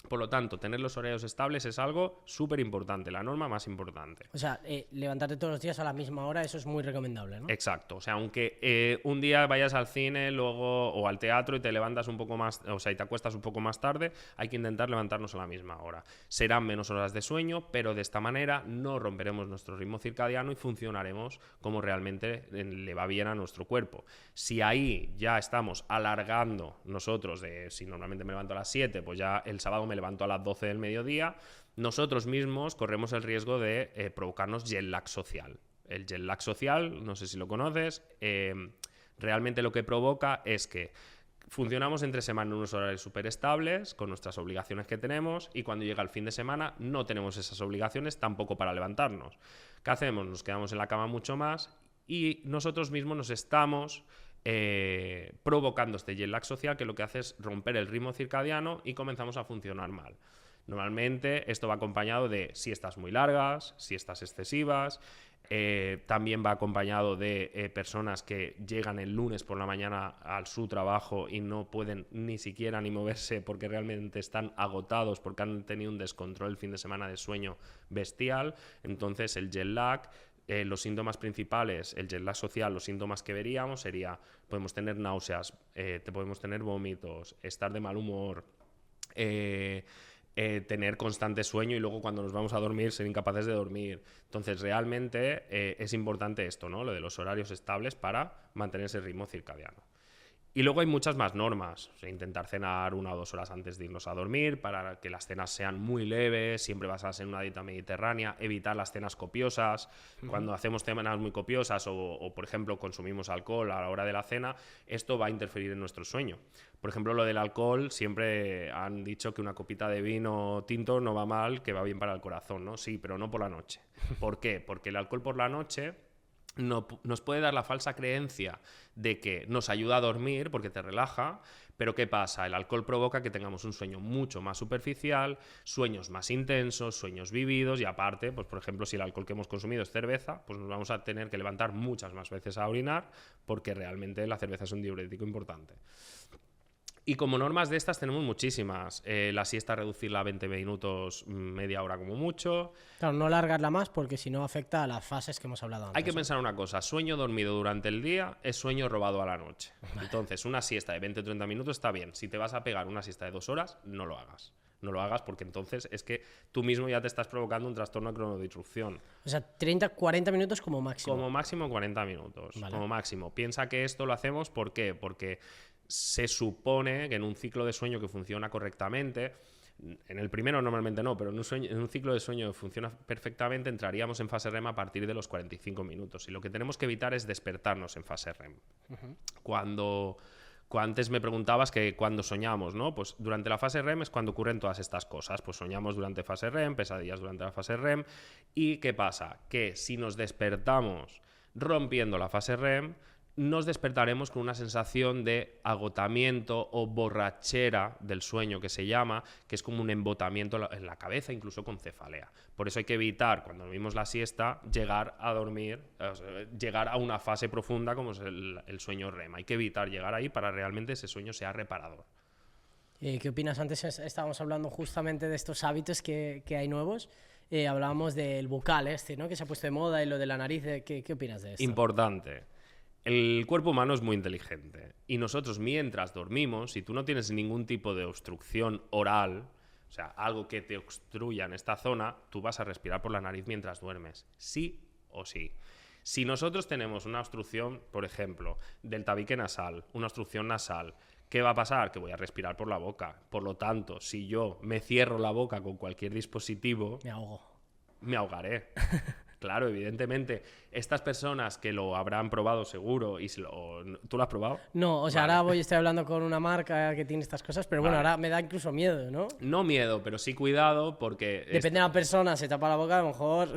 Por lo tanto, tener los horarios estables es algo súper importante, la norma más importante. O sea, levantarte todos los días a la misma hora, eso es muy recomendable, ¿no? Exacto. O sea, aunque un día vayas al cine luego o al teatro y te levantas un poco más, o sea, y te acuestas un poco más tarde, hay que intentar levantarnos a la misma hora. Serán menos horas de sueño, pero de esta manera no romperemos nuestro ritmo circadiano y funcionaremos como realmente le va bien a nuestro cuerpo. Si ahí ya estamos alargando nosotros, si normalmente me levanto a las 7, pues ya el sábado me levanto a las 12 del mediodía, nosotros mismos corremos el riesgo de provocarnos jet lag social. El jet lag social, no sé si lo conoces, realmente lo que provoca es que funcionamos entre semana en unos horarios súper estables, con nuestras obligaciones que tenemos, y cuando llega el fin de semana no tenemos esas obligaciones tampoco para levantarnos. ¿Qué hacemos? Nos quedamos en la cama mucho más y nosotros mismos nos estamos provocando este jet lag social, que lo que hace es romper el ritmo circadiano y comenzamos a funcionar mal. Normalmente esto va acompañado de siestas muy largas, siestas excesivas, también va acompañado de personas que llegan el lunes por la mañana a su trabajo y no pueden ni siquiera ni moverse porque realmente están agotados porque han tenido un descontrol el fin de semana de sueño bestial. Entonces el jet lag, los síntomas principales, el jet lag social, los síntomas que veríamos sería, podemos tener náuseas, podemos tener vómitos, estar de mal humor, tener constante sueño y luego cuando nos vamos a dormir ser incapaces de dormir. Entonces realmente es importante esto, ¿no? Lo de los horarios estables para mantener ese ritmo circadiano. Y luego hay muchas más normas. O sea, intentar cenar 1 o 2 horas antes de irnos a dormir para que las cenas sean muy leves, siempre basadas en una dieta mediterránea, evitar las cenas copiosas. Cuando hacemos cenas muy copiosas o, por ejemplo, consumimos alcohol a la hora de la cena, esto va a interferir en nuestro sueño. Por ejemplo, lo del alcohol, siempre han dicho que una copita de vino tinto no va mal, que va bien para el corazón, ¿no? Sí, pero no por la noche. ¿Por qué? Porque el alcohol por la noche nos puede dar la falsa creencia de que nos ayuda a dormir porque te relaja, pero ¿qué pasa? El alcohol provoca que tengamos un sueño mucho más superficial, sueños más intensos, sueños vividos y aparte, pues por ejemplo, si el alcohol que hemos consumido es cerveza, pues nos vamos a tener que levantar muchas más veces a orinar porque realmente la cerveza es un diurético importante. Y como normas de estas tenemos muchísimas. La siesta reducirla a 20 minutos, media hora como mucho. Claro, no alargarla más porque si no afecta a las fases que hemos hablado antes. Hay que pensar una cosa, sueño dormido durante el día es sueño robado a la noche. Entonces, una siesta de 20 o 30 minutos está bien. Si te vas a pegar una siesta de 2 horas, no lo hagas. No lo hagas porque entonces es que tú mismo ya te estás provocando un trastorno de cronodisrupción. O sea, 30, 40 minutos como máximo. Como máximo 40 minutos, vale. Como máximo. Piensa que esto lo hacemos, ¿por qué? Porque se supone que en un ciclo de sueño que funciona correctamente, en el primero normalmente no, pero en un ciclo de sueño que funciona perfectamente entraríamos en fase REM a partir de los 45 minutos. Y lo que tenemos que evitar es despertarnos en fase REM. Cuando antes me preguntabas que cuando soñamos, ¿no? Pues durante la fase REM es cuando ocurren todas estas cosas. Pues soñamos durante fase REM, pesadillas durante la fase REM. ¿Y qué pasa? Que si nos despertamos rompiendo la fase REM, nos despertaremos con una sensación de agotamiento o borrachera del sueño, que se llama, que es como un embotamiento en la cabeza, incluso con cefalea. Por eso hay que evitar, cuando dormimos la siesta, llegar a dormir, llegar a una fase profunda como es el sueño REM. Hay que evitar llegar ahí para realmente ese sueño sea reparador. ¿Qué opinas? Antes estábamos hablando justamente de estos hábitos que hay nuevos. Hablábamos del bucal ¿no? Que se ha puesto de moda, y lo de la nariz. ¿Qué opinas de esto? Importante. El cuerpo humano es muy inteligente y nosotros mientras dormimos, si tú no tienes ningún tipo de obstrucción oral, o sea, algo que te obstruya en esta zona, tú vas a respirar por la nariz mientras duermes, sí o sí. Si nosotros tenemos una obstrucción, por ejemplo, del tabique nasal, una obstrucción nasal, ¿qué va a pasar? Que voy a respirar por la boca. Por lo tanto, si yo me cierro la boca con cualquier dispositivo, me ahogo. Me ahogaré. Claro, evidentemente, estas personas que lo habrán probado seguro, ¿tú lo has probado? No, o sea, vale. ahora estoy hablando con una marca que tiene estas cosas, pero bueno, ahora me da incluso miedo, ¿no? No miedo, pero sí cuidado porque... Depende de la persona, se tapa la boca, a lo mejor...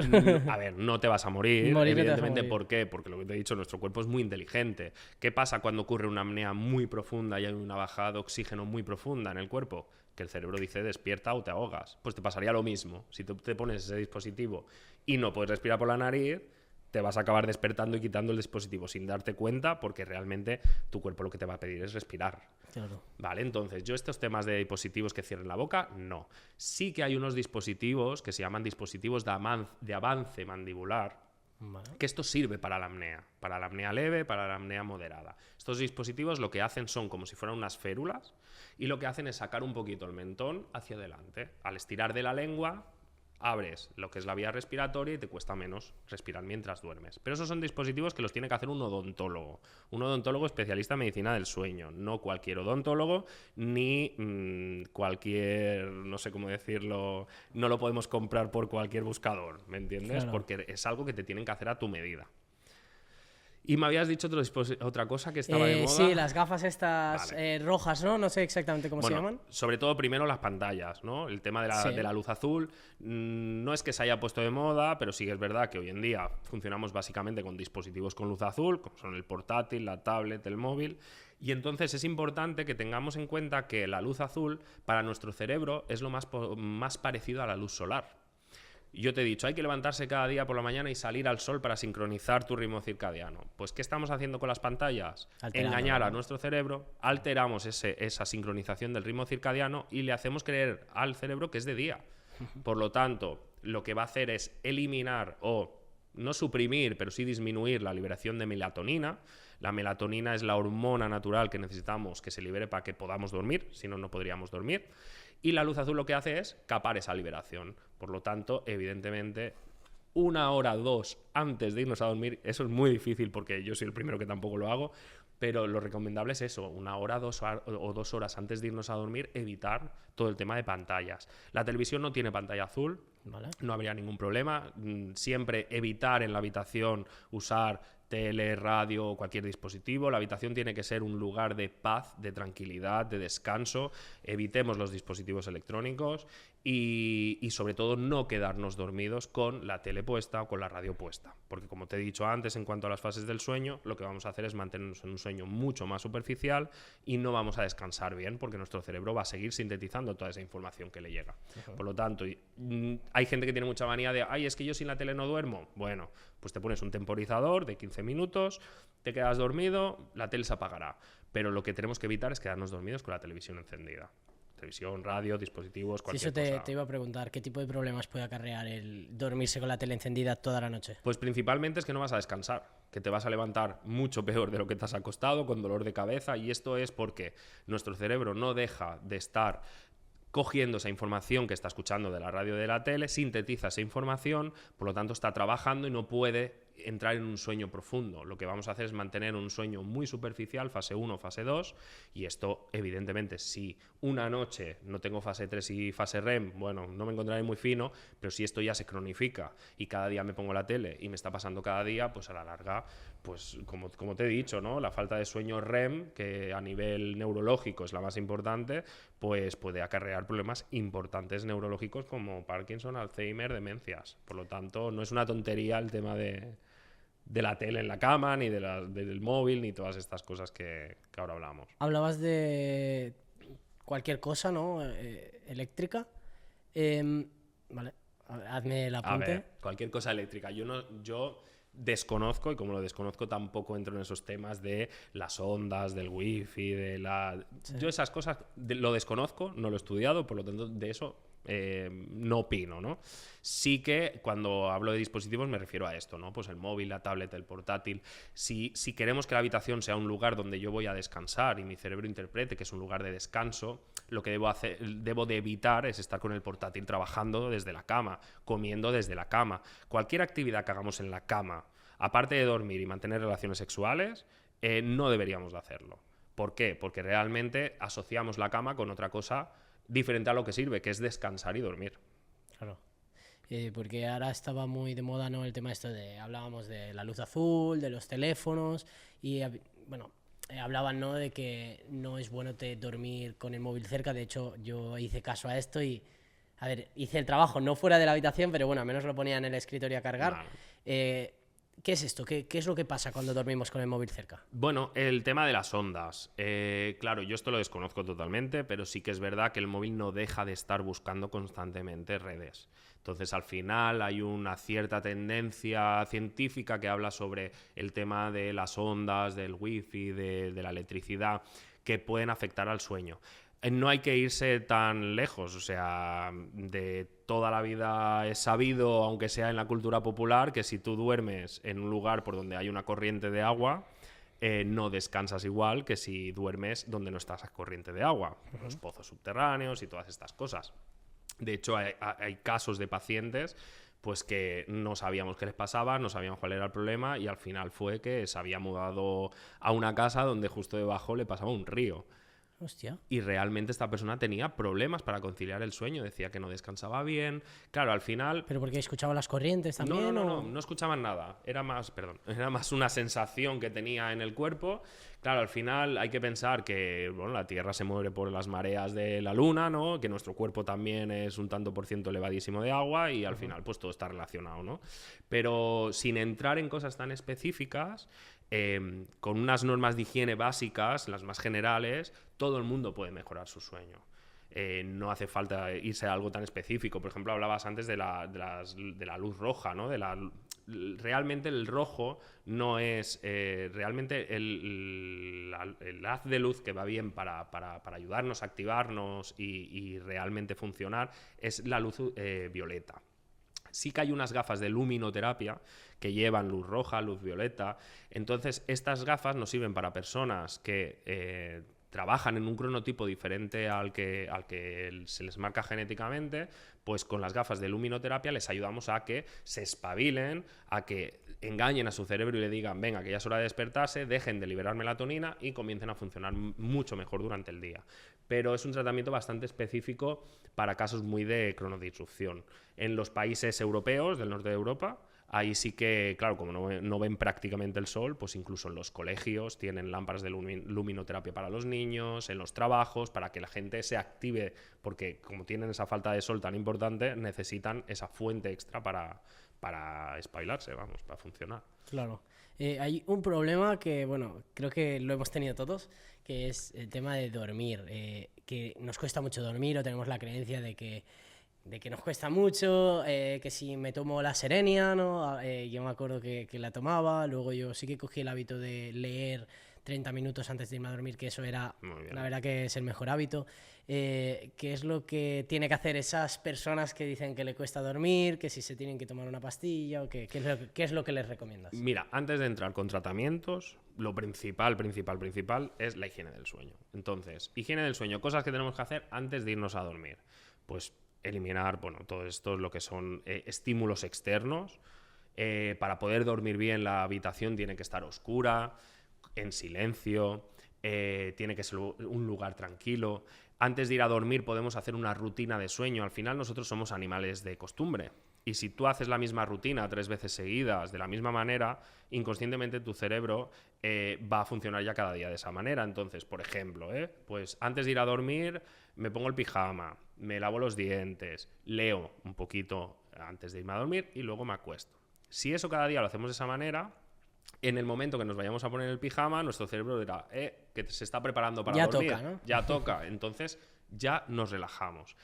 A ver, no te vas a morir, evidentemente. ¿Por qué? Porque lo que te he dicho, nuestro cuerpo es muy inteligente. ¿Qué pasa cuando ocurre una apnea muy profunda y hay una bajada de oxígeno muy profunda en el cuerpo? Que el cerebro dice despierta o te ahogas. Pues te pasaría lo mismo. Si tú te pones ese dispositivo y no puedes respirar por la nariz, te vas a acabar despertando y quitando el dispositivo sin darte cuenta, porque realmente tu cuerpo lo que te va a pedir es respirar. Claro. Vale, entonces yo estos temas de dispositivos que cierren la boca, no. Sí que hay unos dispositivos que se llaman dispositivos de avance mandibular, vale, que esto sirve para la apnea leve, para la apnea moderada. Estos dispositivos lo que hacen son como si fueran unas férulas y lo que hacen es sacar un poquito el mentón hacia adelante. Al estirar de la lengua, abres lo que es la vía respiratoria y te cuesta menos respirar mientras duermes. Pero esos son dispositivos que los tiene que hacer un odontólogo especialista en medicina del sueño, no cualquier odontólogo ni cualquier, no sé cómo decirlo, no lo podemos comprar por cualquier buscador, ¿me entiendes? Claro. Porque es algo que te tienen que hacer a tu medida. Y me habías dicho otra cosa que estaba de moda. Sí, las gafas estas rojas, ¿no? No sé exactamente cómo se llaman. Sobre todo primero las pantallas, ¿no? El tema de la luz azul no es que se haya puesto de moda, pero sí que es verdad que hoy en día funcionamos básicamente con dispositivos con luz azul, como son el portátil, la tablet, el móvil. Y entonces es importante que tengamos en cuenta que la luz azul para nuestro cerebro es lo más parecido a la luz solar. Yo te he dicho, hay que levantarse cada día por la mañana y salir al sol para sincronizar tu ritmo circadiano. Pues, ¿qué estamos haciendo con las pantallas? Engañar a nuestro cerebro, alteramos esa sincronización del ritmo circadiano y le hacemos creer al cerebro que es de día. Por lo tanto, lo que va a hacer es eliminar o no suprimir, pero sí disminuir la liberación de melatonina. La melatonina es la hormona natural que necesitamos que se libere para que podamos dormir, si no, no podríamos dormir. Y la luz azul lo que hace es capar esa liberación. Por lo tanto, evidentemente, 1 hora, 2 antes de irnos a dormir, eso es muy difícil porque yo soy el primero que tampoco lo hago, pero lo recomendable es eso, 1 hora, 2 horas antes de irnos a dormir, evitar todo el tema de pantallas. La televisión no tiene pantalla azul, ¿vale? No habría ningún problema. Siempre evitar en la habitación usar tele, radio o cualquier dispositivo. La habitación tiene que ser un lugar de paz, de tranquilidad, de descanso. Evitemos los dispositivos electrónicos y sobre todo no quedarnos dormidos con la tele puesta o con la radio puesta. Porque como te he dicho antes, en cuanto a las fases del sueño, lo que vamos a hacer es mantenernos en un sueño mucho más superficial y no vamos a descansar bien porque nuestro cerebro va a seguir sintetizando toda esa información que le llega. Por lo tanto, hay gente que tiene mucha manía de ay, es que yo sin la tele no duermo. Bueno, pues te pones un temporizador de 15 minutos, te quedas dormido, la tele se apagará. Pero lo que tenemos que evitar es quedarnos dormidos con la televisión encendida. Televisión, radio, dispositivos, cualquier cosa. Eso te iba a preguntar, ¿qué tipo de problemas puede acarrear el dormirse con la tele encendida toda la noche? Pues principalmente es que no vas a descansar, que te vas a levantar mucho peor de lo que te has acostado, con dolor de cabeza, y esto es porque nuestro cerebro no deja de estar cogiendo esa información que está escuchando de la radio o de la tele, sintetiza esa información, por lo tanto está trabajando y no puede entrar en un sueño profundo. Lo que vamos a hacer es mantener un sueño muy superficial, fase 1, fase 2, y esto evidentemente si una noche no tengo fase 3 y fase REM, bueno, no me encontraré muy fino, pero si esto ya se cronifica y cada día me pongo la tele y me está pasando cada día, pues a la larga, pues como te he dicho, ¿no? La falta de sueño REM, que a nivel neurológico es la más importante, pues puede acarrear problemas importantes neurológicos como Parkinson, Alzheimer, demencias. Por lo tanto, no es una tontería el tema de de la tele en la cama, ni del móvil, ni todas estas cosas que ahora hablamos. Hablabas de cualquier cosa, ¿no? Eléctrica. Vale, hazme el A apunte. ver, cualquier cosa eléctrica. Yo desconozco, y como lo desconozco tampoco entro en esos temas de las ondas, del wifi, Sí. Yo esas cosas lo desconozco, no lo he estudiado, por lo tanto de eso no opino, ¿no? Sí que cuando hablo de dispositivos me refiero a esto, ¿no? Pues el móvil, la tablet, el portátil. Si queremos que la habitación sea un lugar donde yo voy a descansar y mi cerebro interprete que es un lugar de descanso, lo que debo de evitar es estar con el portátil trabajando desde la cama, comiendo desde la cama. Cualquier actividad que hagamos en la cama, aparte de dormir y mantener relaciones sexuales, no deberíamos de hacerlo. ¿Por qué? Porque realmente asociamos la cama con otra cosa diferente a lo que sirve, que es descansar y dormir. Claro. Porque ahora estaba muy de moda, ¿no? El tema esto hablábamos de la luz azul, de los teléfonos y, bueno, hablaban, ¿no? De que no es bueno dormir con el móvil cerca. De hecho, yo hice caso a esto y, a ver, hice el trabajo no fuera de la habitación, pero bueno, al menos lo ponía en el escritorio a cargar. Vale. ¿Qué es esto? ¿Qué es lo que pasa cuando dormimos con el móvil cerca? Bueno, el tema de las ondas. Claro, yo esto lo desconozco totalmente, pero sí que es verdad que el móvil no deja de estar buscando constantemente redes. Entonces, al final hay una cierta tendencia científica que habla sobre el tema de las ondas, del wifi, de la electricidad, que pueden afectar al sueño. No hay que irse tan lejos, o sea, de toda la vida es sabido, aunque sea en la cultura popular, que si tú duermes en un lugar por donde hay una corriente de agua, no descansas igual que si duermes donde no estás a corriente de agua, los pozos subterráneos y todas estas cosas. De hecho, hay casos de pacientes pues que no sabíamos qué les pasaba, no sabíamos cuál era el problema y al final fue que se había mudado a una casa donde justo debajo le pasaba un río. Hostia. Y realmente esta persona tenía problemas para conciliar el sueño, decía que no descansaba bien. Claro, al final... ¿Pero porque escuchaba las corrientes también? No escuchaban nada. Era más una sensación que tenía en el cuerpo. Claro, al final hay que pensar que bueno, la Tierra se mueve por las mareas de la Luna, ¿no? Que nuestro cuerpo también es un tanto por ciento elevadísimo de agua y al final pues todo está relacionado, ¿no? Pero sin entrar en cosas tan específicas, con unas normas de higiene básicas, las más generales, todo el mundo puede mejorar su sueño. No hace falta irse a algo tan específico. Por ejemplo, hablabas antes de la luz roja, ¿no? Realmente el rojo no es... realmente el haz de luz que va bien para ayudarnos a activarnos y realmente funcionar es la luz violeta. Sí que hay unas gafas de luminoterapia que llevan luz roja, luz violeta. Entonces, estas gafas nos sirven para personas que trabajan en un cronotipo diferente al que se les marca genéticamente. Pues con las gafas de luminoterapia les ayudamos a que se espabilen, a que engañen a su cerebro y le digan, venga, que ya es hora de despertarse, dejen de liberar melatonina y comiencen a funcionar mucho mejor durante el día. Pero es un tratamiento bastante específico para casos muy de cronodisrupción. En los países europeos, del norte de Europa, ahí sí que, claro, como no ven prácticamente el sol, pues incluso en los colegios tienen lámparas de luminoterapia para los niños, en los trabajos, para que la gente se active, porque como tienen esa falta de sol tan importante, necesitan esa fuente extra para espabilarse, vamos, para funcionar. Claro. Hay un problema que, bueno, creo que lo hemos tenido todos, que es el tema de dormir. Que nos cuesta mucho dormir o tenemos la creencia de que nos cuesta mucho, que si me tomo la Serenia, ¿no? Yo me acuerdo que la tomaba, luego yo sí que cogí el hábito de leer 30 minutos antes de irme a dormir, que eso era, la verdad que es el mejor hábito. ¿Qué es lo que tiene que hacer esas personas que dicen que le cuesta dormir, que si se tienen que tomar una pastilla o qué es lo que les recomiendas? Mira, antes de entrar con tratamientos, lo principal es la higiene del sueño. Entonces, higiene del sueño, cosas que tenemos que hacer antes de irnos a dormir. Pues eliminar, bueno, todo esto, lo que son estímulos externos. Para poder dormir bien, la habitación tiene que estar oscura, en silencio, tiene que ser un lugar tranquilo. Antes de ir a dormir podemos hacer una rutina de sueño. Al final nosotros somos animales de costumbre. Y si tú haces la misma rutina 3 veces seguidas de la misma manera, inconscientemente tu cerebro va a funcionar ya cada día de esa manera. Entonces, por ejemplo, pues antes de ir a dormir me pongo el pijama, me lavo los dientes, leo un poquito antes de irme a dormir y luego me acuesto. Si eso cada día lo hacemos de esa manera, En el momento que nos vayamos a poner el pijama, nuestro cerebro dirá, que se está preparando para Ya dormir. toca, ¿no? Ya toca. Entonces ya nos relajamos.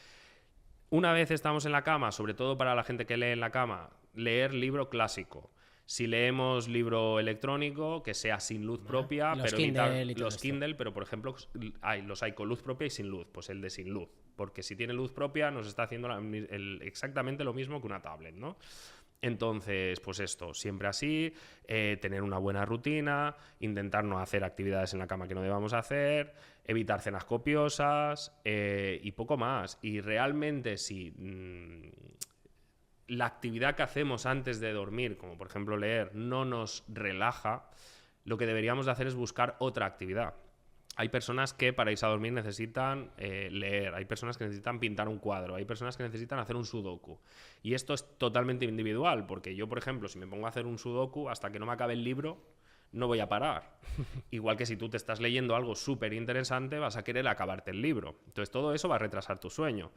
Una vez estamos en la cama, sobre todo para la gente que lee en la cama, leer libro clásico. Si leemos libro electrónico, que sea sin luz propia, Los pero Kindle evitar y todo los esto. Kindle, pero por ejemplo los hay con luz propia y sin luz, pues el de sin luz, porque si tiene luz propia nos está haciendo exactamente lo mismo que una tablet, ¿no? Entonces, pues esto, siempre así, tener una buena rutina, intentar no hacer actividades en la cama que no debamos hacer, evitar cenas copiosas y poco más. Y realmente si la actividad que hacemos antes de dormir, como por ejemplo leer, no nos relaja, lo que deberíamos de hacer es buscar otra actividad. Hay personas que para irse a dormir necesitan leer, hay personas que necesitan pintar un cuadro, hay personas que necesitan hacer un sudoku. Y esto es totalmente individual, porque yo, por ejemplo, si me pongo a hacer un sudoku, hasta que no me acabe el libro, no voy a parar. Igual que si tú te estás leyendo algo súper interesante, vas a querer acabarte el libro. Entonces todo eso va a retrasar tu sueño.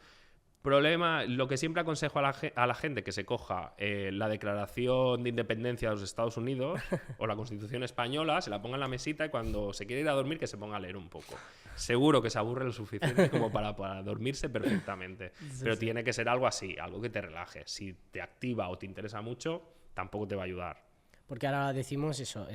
Problema, lo que siempre aconsejo a la gente que se coja la Declaración de Independencia de los Estados Unidos o la Constitución Española, se la ponga en la mesita y cuando se quiere ir a dormir que se ponga a leer un poco. Seguro que se aburre lo suficiente como para dormirse perfectamente. Pero tiene que ser algo así, algo que te relaje. Si te activa o te interesa mucho, tampoco te va a ayudar. Porque ahora decimos eso,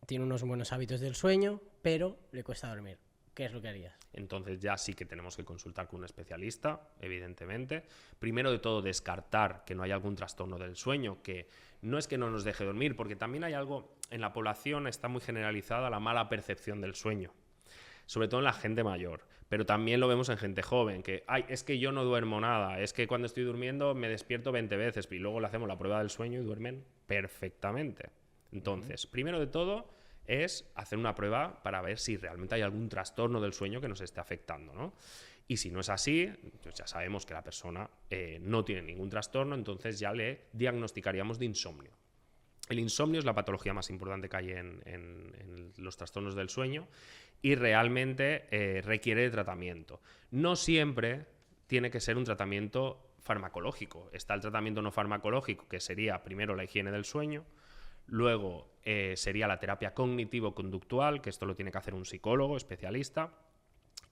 tiene unos buenos hábitos del sueño, pero le cuesta dormir. ¿Qué es lo que harías? Entonces ya sí que tenemos que consultar con un especialista, evidentemente. Primero de todo, descartar que no haya algún trastorno del sueño, que no es que no nos deje dormir, porque también hay algo, en la población está muy generalizada la mala percepción del sueño, sobre todo en la gente mayor, pero también lo vemos en gente joven, que es que yo no duermo nada, es que cuando estoy durmiendo me despierto 20 veces y luego le hacemos la prueba del sueño y duermen perfectamente. Entonces, primero de todo es hacer una prueba para ver si realmente hay algún trastorno del sueño que nos esté afectando, ¿no? Y si no es así, pues ya sabemos que la persona no tiene ningún trastorno, entonces ya le diagnosticaríamos de insomnio. El insomnio es la patología más importante que hay en los trastornos del sueño y realmente requiere de tratamiento. No siempre tiene que ser un tratamiento farmacológico. Está el tratamiento no farmacológico, que sería primero la higiene del sueño. Luego sería la terapia cognitivo-conductual, que esto lo tiene que hacer un psicólogo especialista.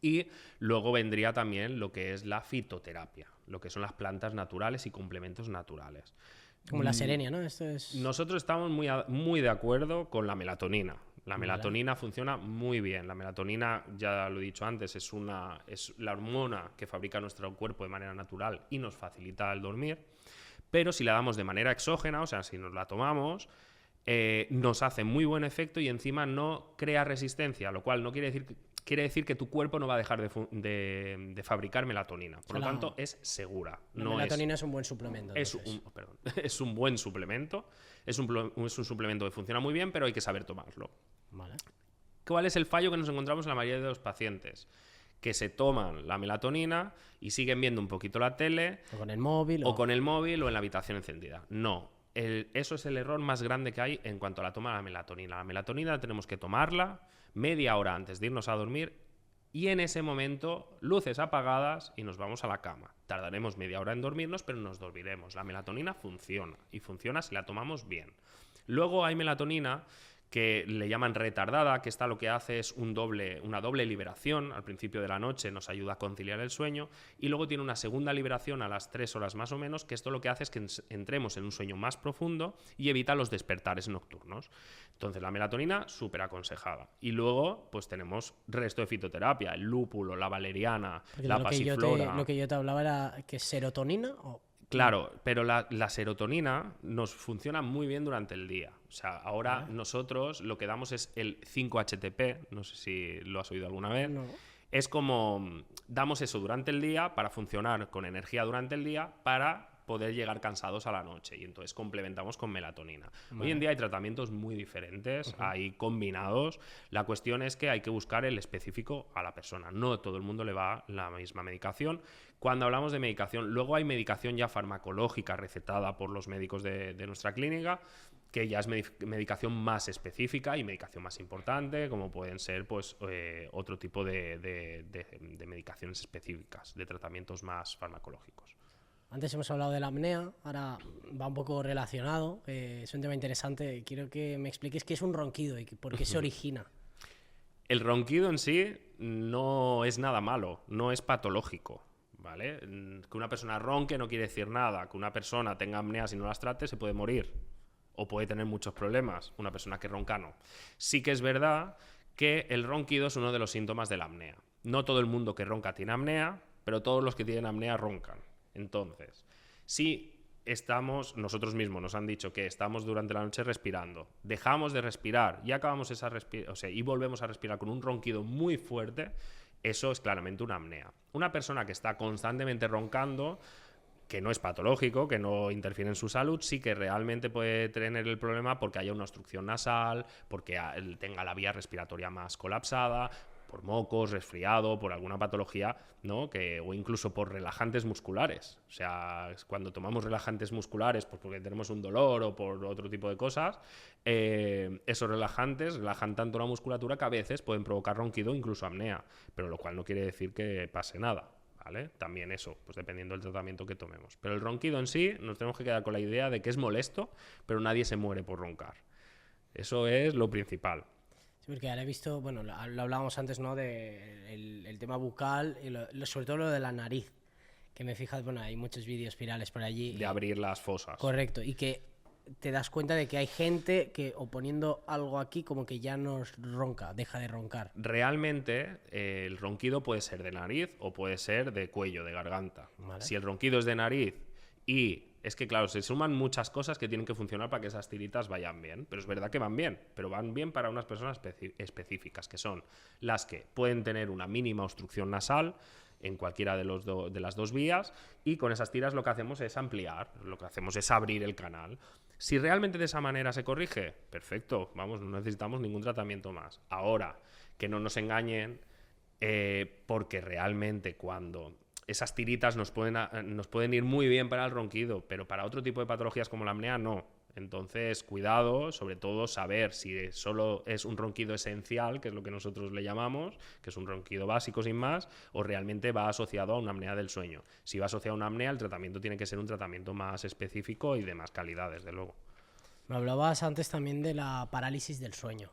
Y luego vendría también lo que es la fitoterapia, lo que son las plantas naturales y complementos naturales. Como la serenia, ¿no? Esto es... Nosotros estamos muy de acuerdo con la melatonina. La melatonina funciona muy bien. La melatonina, ya lo he dicho antes, es la hormona que fabrica nuestro cuerpo de manera natural y nos facilita el dormir. Pero si la damos de manera exógena, o sea, si nos la tomamos, nos hace muy buen efecto y encima no crea resistencia, lo cual no quiere decir que tu cuerpo no va a dejar de fabricar melatonina. Por lo tanto, es segura. La melatonina es un buen suplemento. Es un buen suplemento. Es un suplemento que funciona muy bien, pero hay que saber tomarlo. Vale. ¿Cuál es el fallo que nos encontramos en la mayoría de los pacientes? Que se toman la melatonina y siguen viendo un poquito la tele. O con el móvil. O con el móvil o en la habitación encendida. No. Eso es el error más grande que hay en cuanto a la toma de la melatonina. La melatonina tenemos que tomarla media hora antes de irnos a dormir y en ese momento luces apagadas y nos vamos a la cama. Tardaremos media hora en dormirnos, pero nos dormiremos. La melatonina funciona y funciona si la tomamos bien. Luego hay melatonina que le llaman retardada, que esta lo que hace es una doble liberación al principio de la noche, nos ayuda a conciliar el sueño, y luego tiene una segunda liberación a las 3 horas más o menos, que esto lo que hace es que entremos en un sueño más profundo y evita los despertares nocturnos. Entonces la melatonina, súper aconsejada. Y luego pues tenemos resto de fitoterapia, el lúpulo, la valeriana, la pasiflora. Lo que yo te hablaba era que serotonina o... Claro, pero la serotonina nos funciona muy bien durante el día. O sea, ahora nosotros lo que damos es el 5-HTP, no sé si lo has oído alguna vez. No. Es como damos eso durante el día para funcionar con energía durante el día para poder llegar cansados a la noche y entonces complementamos con melatonina. Hoy en día hay tratamientos muy diferentes, hay combinados. La cuestión es que hay que buscar el específico a la persona. No todo el mundo le va la misma medicación. Cuando hablamos de medicación, luego hay medicación ya farmacológica recetada por los médicos de nuestra clínica, que ya es medicación más específica y medicación más importante, como pueden ser pues, otro tipo de medicaciones específicas, de tratamientos más farmacológicos. Antes hemos hablado de la apnea, ahora va un poco relacionado, es un tema interesante. Quiero que me expliques qué es un ronquido y por qué se origina. El ronquido en sí no es nada malo, no es patológico, ¿vale? Que una persona ronque no quiere decir nada, que una persona tenga apnea si no las trate se puede morir o puede tener muchos problemas, una persona que ronca no. Sí que es verdad que el ronquido es uno de los síntomas de la apnea. No todo el mundo que ronca tiene apnea, pero todos los que tienen apnea roncan. Entonces, si nosotros mismos nos han dicho que estamos durante la noche respirando, dejamos de respirar y acabamos y volvemos a respirar con un ronquido muy fuerte, eso es claramente una apnea. Una persona que está constantemente roncando, que no es patológico, que no interfiere en su salud, sí que realmente puede tener el problema porque haya una obstrucción nasal, porque tenga la vía respiratoria más colapsada, por mocos, resfriado, por alguna patología, ¿no? O incluso por relajantes musculares. O sea, cuando tomamos relajantes musculares, pues porque tenemos un dolor o por otro tipo de cosas, esos relajantes relajan tanto la musculatura que a veces pueden provocar ronquido, incluso apnea, pero lo cual no quiere decir que pase nada, ¿vale? También eso, pues dependiendo del tratamiento que tomemos. Pero el ronquido en sí, nos tenemos que quedar con la idea de que es molesto, pero nadie se muere por roncar. Eso es lo principal. Sí, porque ahora he visto, bueno, lo hablábamos antes, ¿no? De el tema bucal y sobre todo lo de la nariz. Que me fijas, bueno, hay muchos vídeos virales por allí. De abrir las fosas. Correcto, y que te das cuenta de que hay gente que, o poniendo algo aquí, como que ya no ronca, deja de roncar. Realmente, el ronquido puede ser de nariz o puede ser de cuello, de garganta. Vale. Si el ronquido es de nariz y... Es que, claro, se suman muchas cosas que tienen que funcionar para que esas tiritas vayan bien. Pero es verdad que van bien, pero van bien para unas personas específicas, que son las que pueden tener una mínima obstrucción nasal en cualquiera de las dos vías, y con esas tiras lo que hacemos es ampliar, lo que hacemos es abrir el canal. Si realmente de esa manera se corrige, perfecto, vamos, no necesitamos ningún tratamiento más. Ahora, que no nos engañen, porque realmente cuando... Esas tiritas nos pueden ir muy bien para el ronquido, pero para otro tipo de patologías como la apnea no. Entonces, cuidado, sobre todo saber si solo es un ronquido esencial, que es lo que nosotros le llamamos, que es un ronquido básico sin más, o realmente va asociado a una apnea del sueño. Si va asociado a una apnea, el tratamiento tiene que ser un tratamiento más específico y de más calidad, desde luego. Me hablabas antes también de la parálisis del sueño.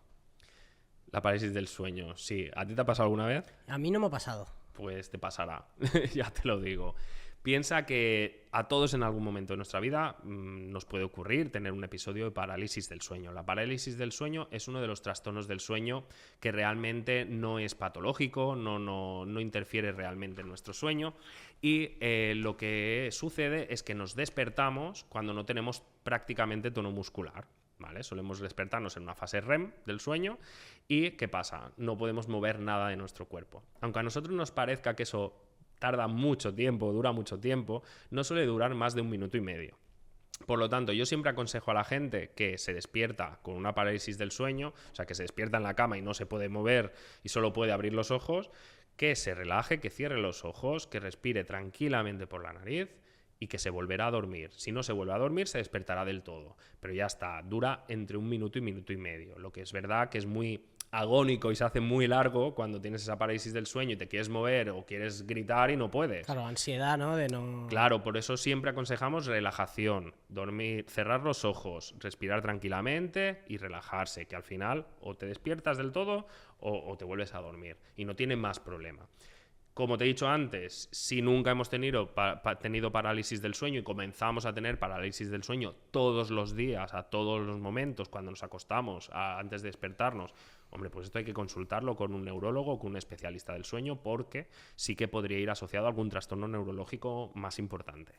La parálisis del sueño, sí. ¿A ti te ha pasado alguna vez? A mí no me ha pasado. Pues te pasará, ya te lo digo. Piensa que a todos en algún momento de nuestra vida nos puede ocurrir tener un episodio de parálisis del sueño. La parálisis del sueño es uno de los trastornos del sueño que realmente no es patológico, no interfiere realmente en nuestro sueño, y lo que sucede es que nos despertamos cuando no tenemos prácticamente tono muscular. ¿Vale? Solemos despertarnos en una fase REM del sueño y ¿qué pasa? No podemos mover nada de nuestro cuerpo. Aunque a nosotros nos parezca que eso tarda mucho tiempo, dura mucho tiempo, no suele durar más de 1 minuto y medio. Por lo tanto, yo siempre aconsejo a la gente que se despierta con una parálisis del sueño, o sea, que se despierta en la cama y no se puede mover y solo puede abrir los ojos, que se relaje, que cierre los ojos, que respire tranquilamente por la nariz y que se volverá a dormir. Si no se vuelve a dormir, se despertará del todo. Pero ya está, dura entre 1 minuto y minuto y medio. Lo que es verdad que es muy agónico y se hace muy largo cuando tienes esa parálisis del sueño y te quieres mover o quieres gritar y no puedes. Claro, ansiedad, ¿no? Claro, por eso siempre aconsejamos relajación, dormir, cerrar los ojos, respirar tranquilamente y relajarse, que al final o te despiertas del todo o te vuelves a dormir y no tiene más problema. Como te he dicho antes, si nunca hemos tenido parálisis del sueño y comenzamos a tener parálisis del sueño todos los días, a todos los momentos, cuando nos acostamos, antes de despertarnos, hombre, pues esto hay que consultarlo con un neurólogo o con un especialista del sueño, porque sí que podría ir asociado a algún trastorno neurológico más importante.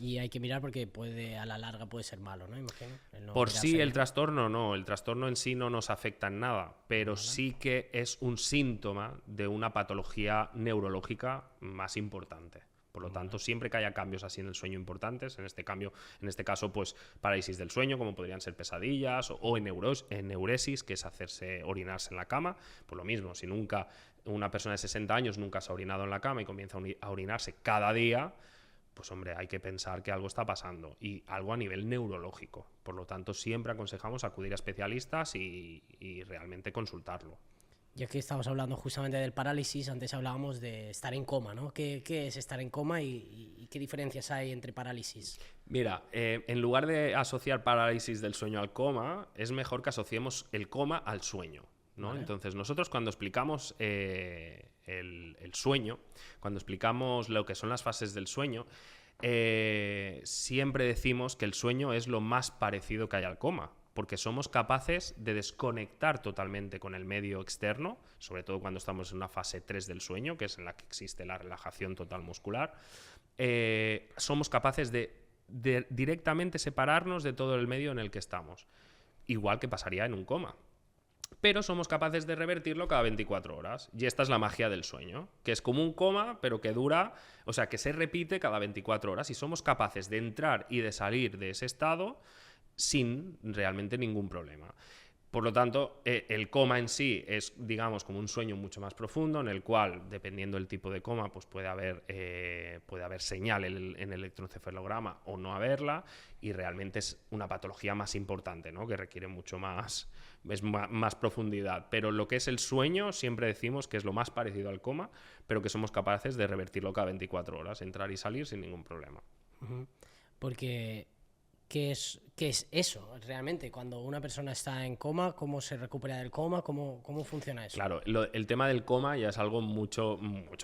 Y hay que mirar porque a la larga puede ser malo, ¿no? Imagino. Por sí el trastorno no, el trastorno en sí no nos afecta en nada, pero sí que es un síntoma de una patología neurológica más importante. Por lo tanto, siempre que haya cambios así en el sueño importantes, en este caso, pues parálisis del sueño, como podrían ser pesadillas, o en neuresis, que es orinarse en la cama, pues lo mismo, si nunca una persona de 60 años nunca se ha orinado en la cama y comienza a orinarse cada día, pues hombre, hay que pensar que algo está pasando y algo a nivel neurológico. Por lo tanto, siempre aconsejamos acudir a especialistas y realmente consultarlo. Ya que estamos hablando justamente del parálisis, antes hablábamos de estar en coma, ¿no? ¿Qué es estar en coma y qué diferencias hay entre parálisis? Mira, en lugar de asociar parálisis del sueño al coma, es mejor que asociemos el coma al sueño, ¿no? Vale. Entonces, nosotros cuando explicamos el sueño, cuando explicamos lo que son las fases del sueño, siempre decimos que el sueño es lo más parecido que hay al coma, porque somos capaces de desconectar totalmente con el medio externo, sobre todo cuando estamos en una fase 3 del sueño, que es en la que existe la relajación total muscular. Somos capaces de directamente separarnos de todo el medio en el que estamos, igual que pasaría en un coma. Pero somos capaces de revertirlo cada 24 horas. Y esta es la magia del sueño, que es como un coma, pero que dura, o sea, que se repite cada 24 horas y somos capaces de entrar y de salir de ese estado sin realmente ningún problema. Por lo tanto, el coma en sí es, digamos, como un sueño mucho más profundo, en el cual, dependiendo del tipo de coma, pues puede haber señal en el electroencefalograma o no haberla, y realmente es una patología más importante, ¿no? Que requiere mucho más, más profundidad. Pero lo que es el sueño, siempre decimos que es lo más parecido al coma, pero que somos capaces de revertirlo cada 24 horas, entrar y salir sin ningún problema. Porque, ¿qué es eso realmente? Cuando una persona está en coma, ¿cómo se recupera del coma? ¿Cómo funciona eso? Claro, el tema del coma ya es algo mucho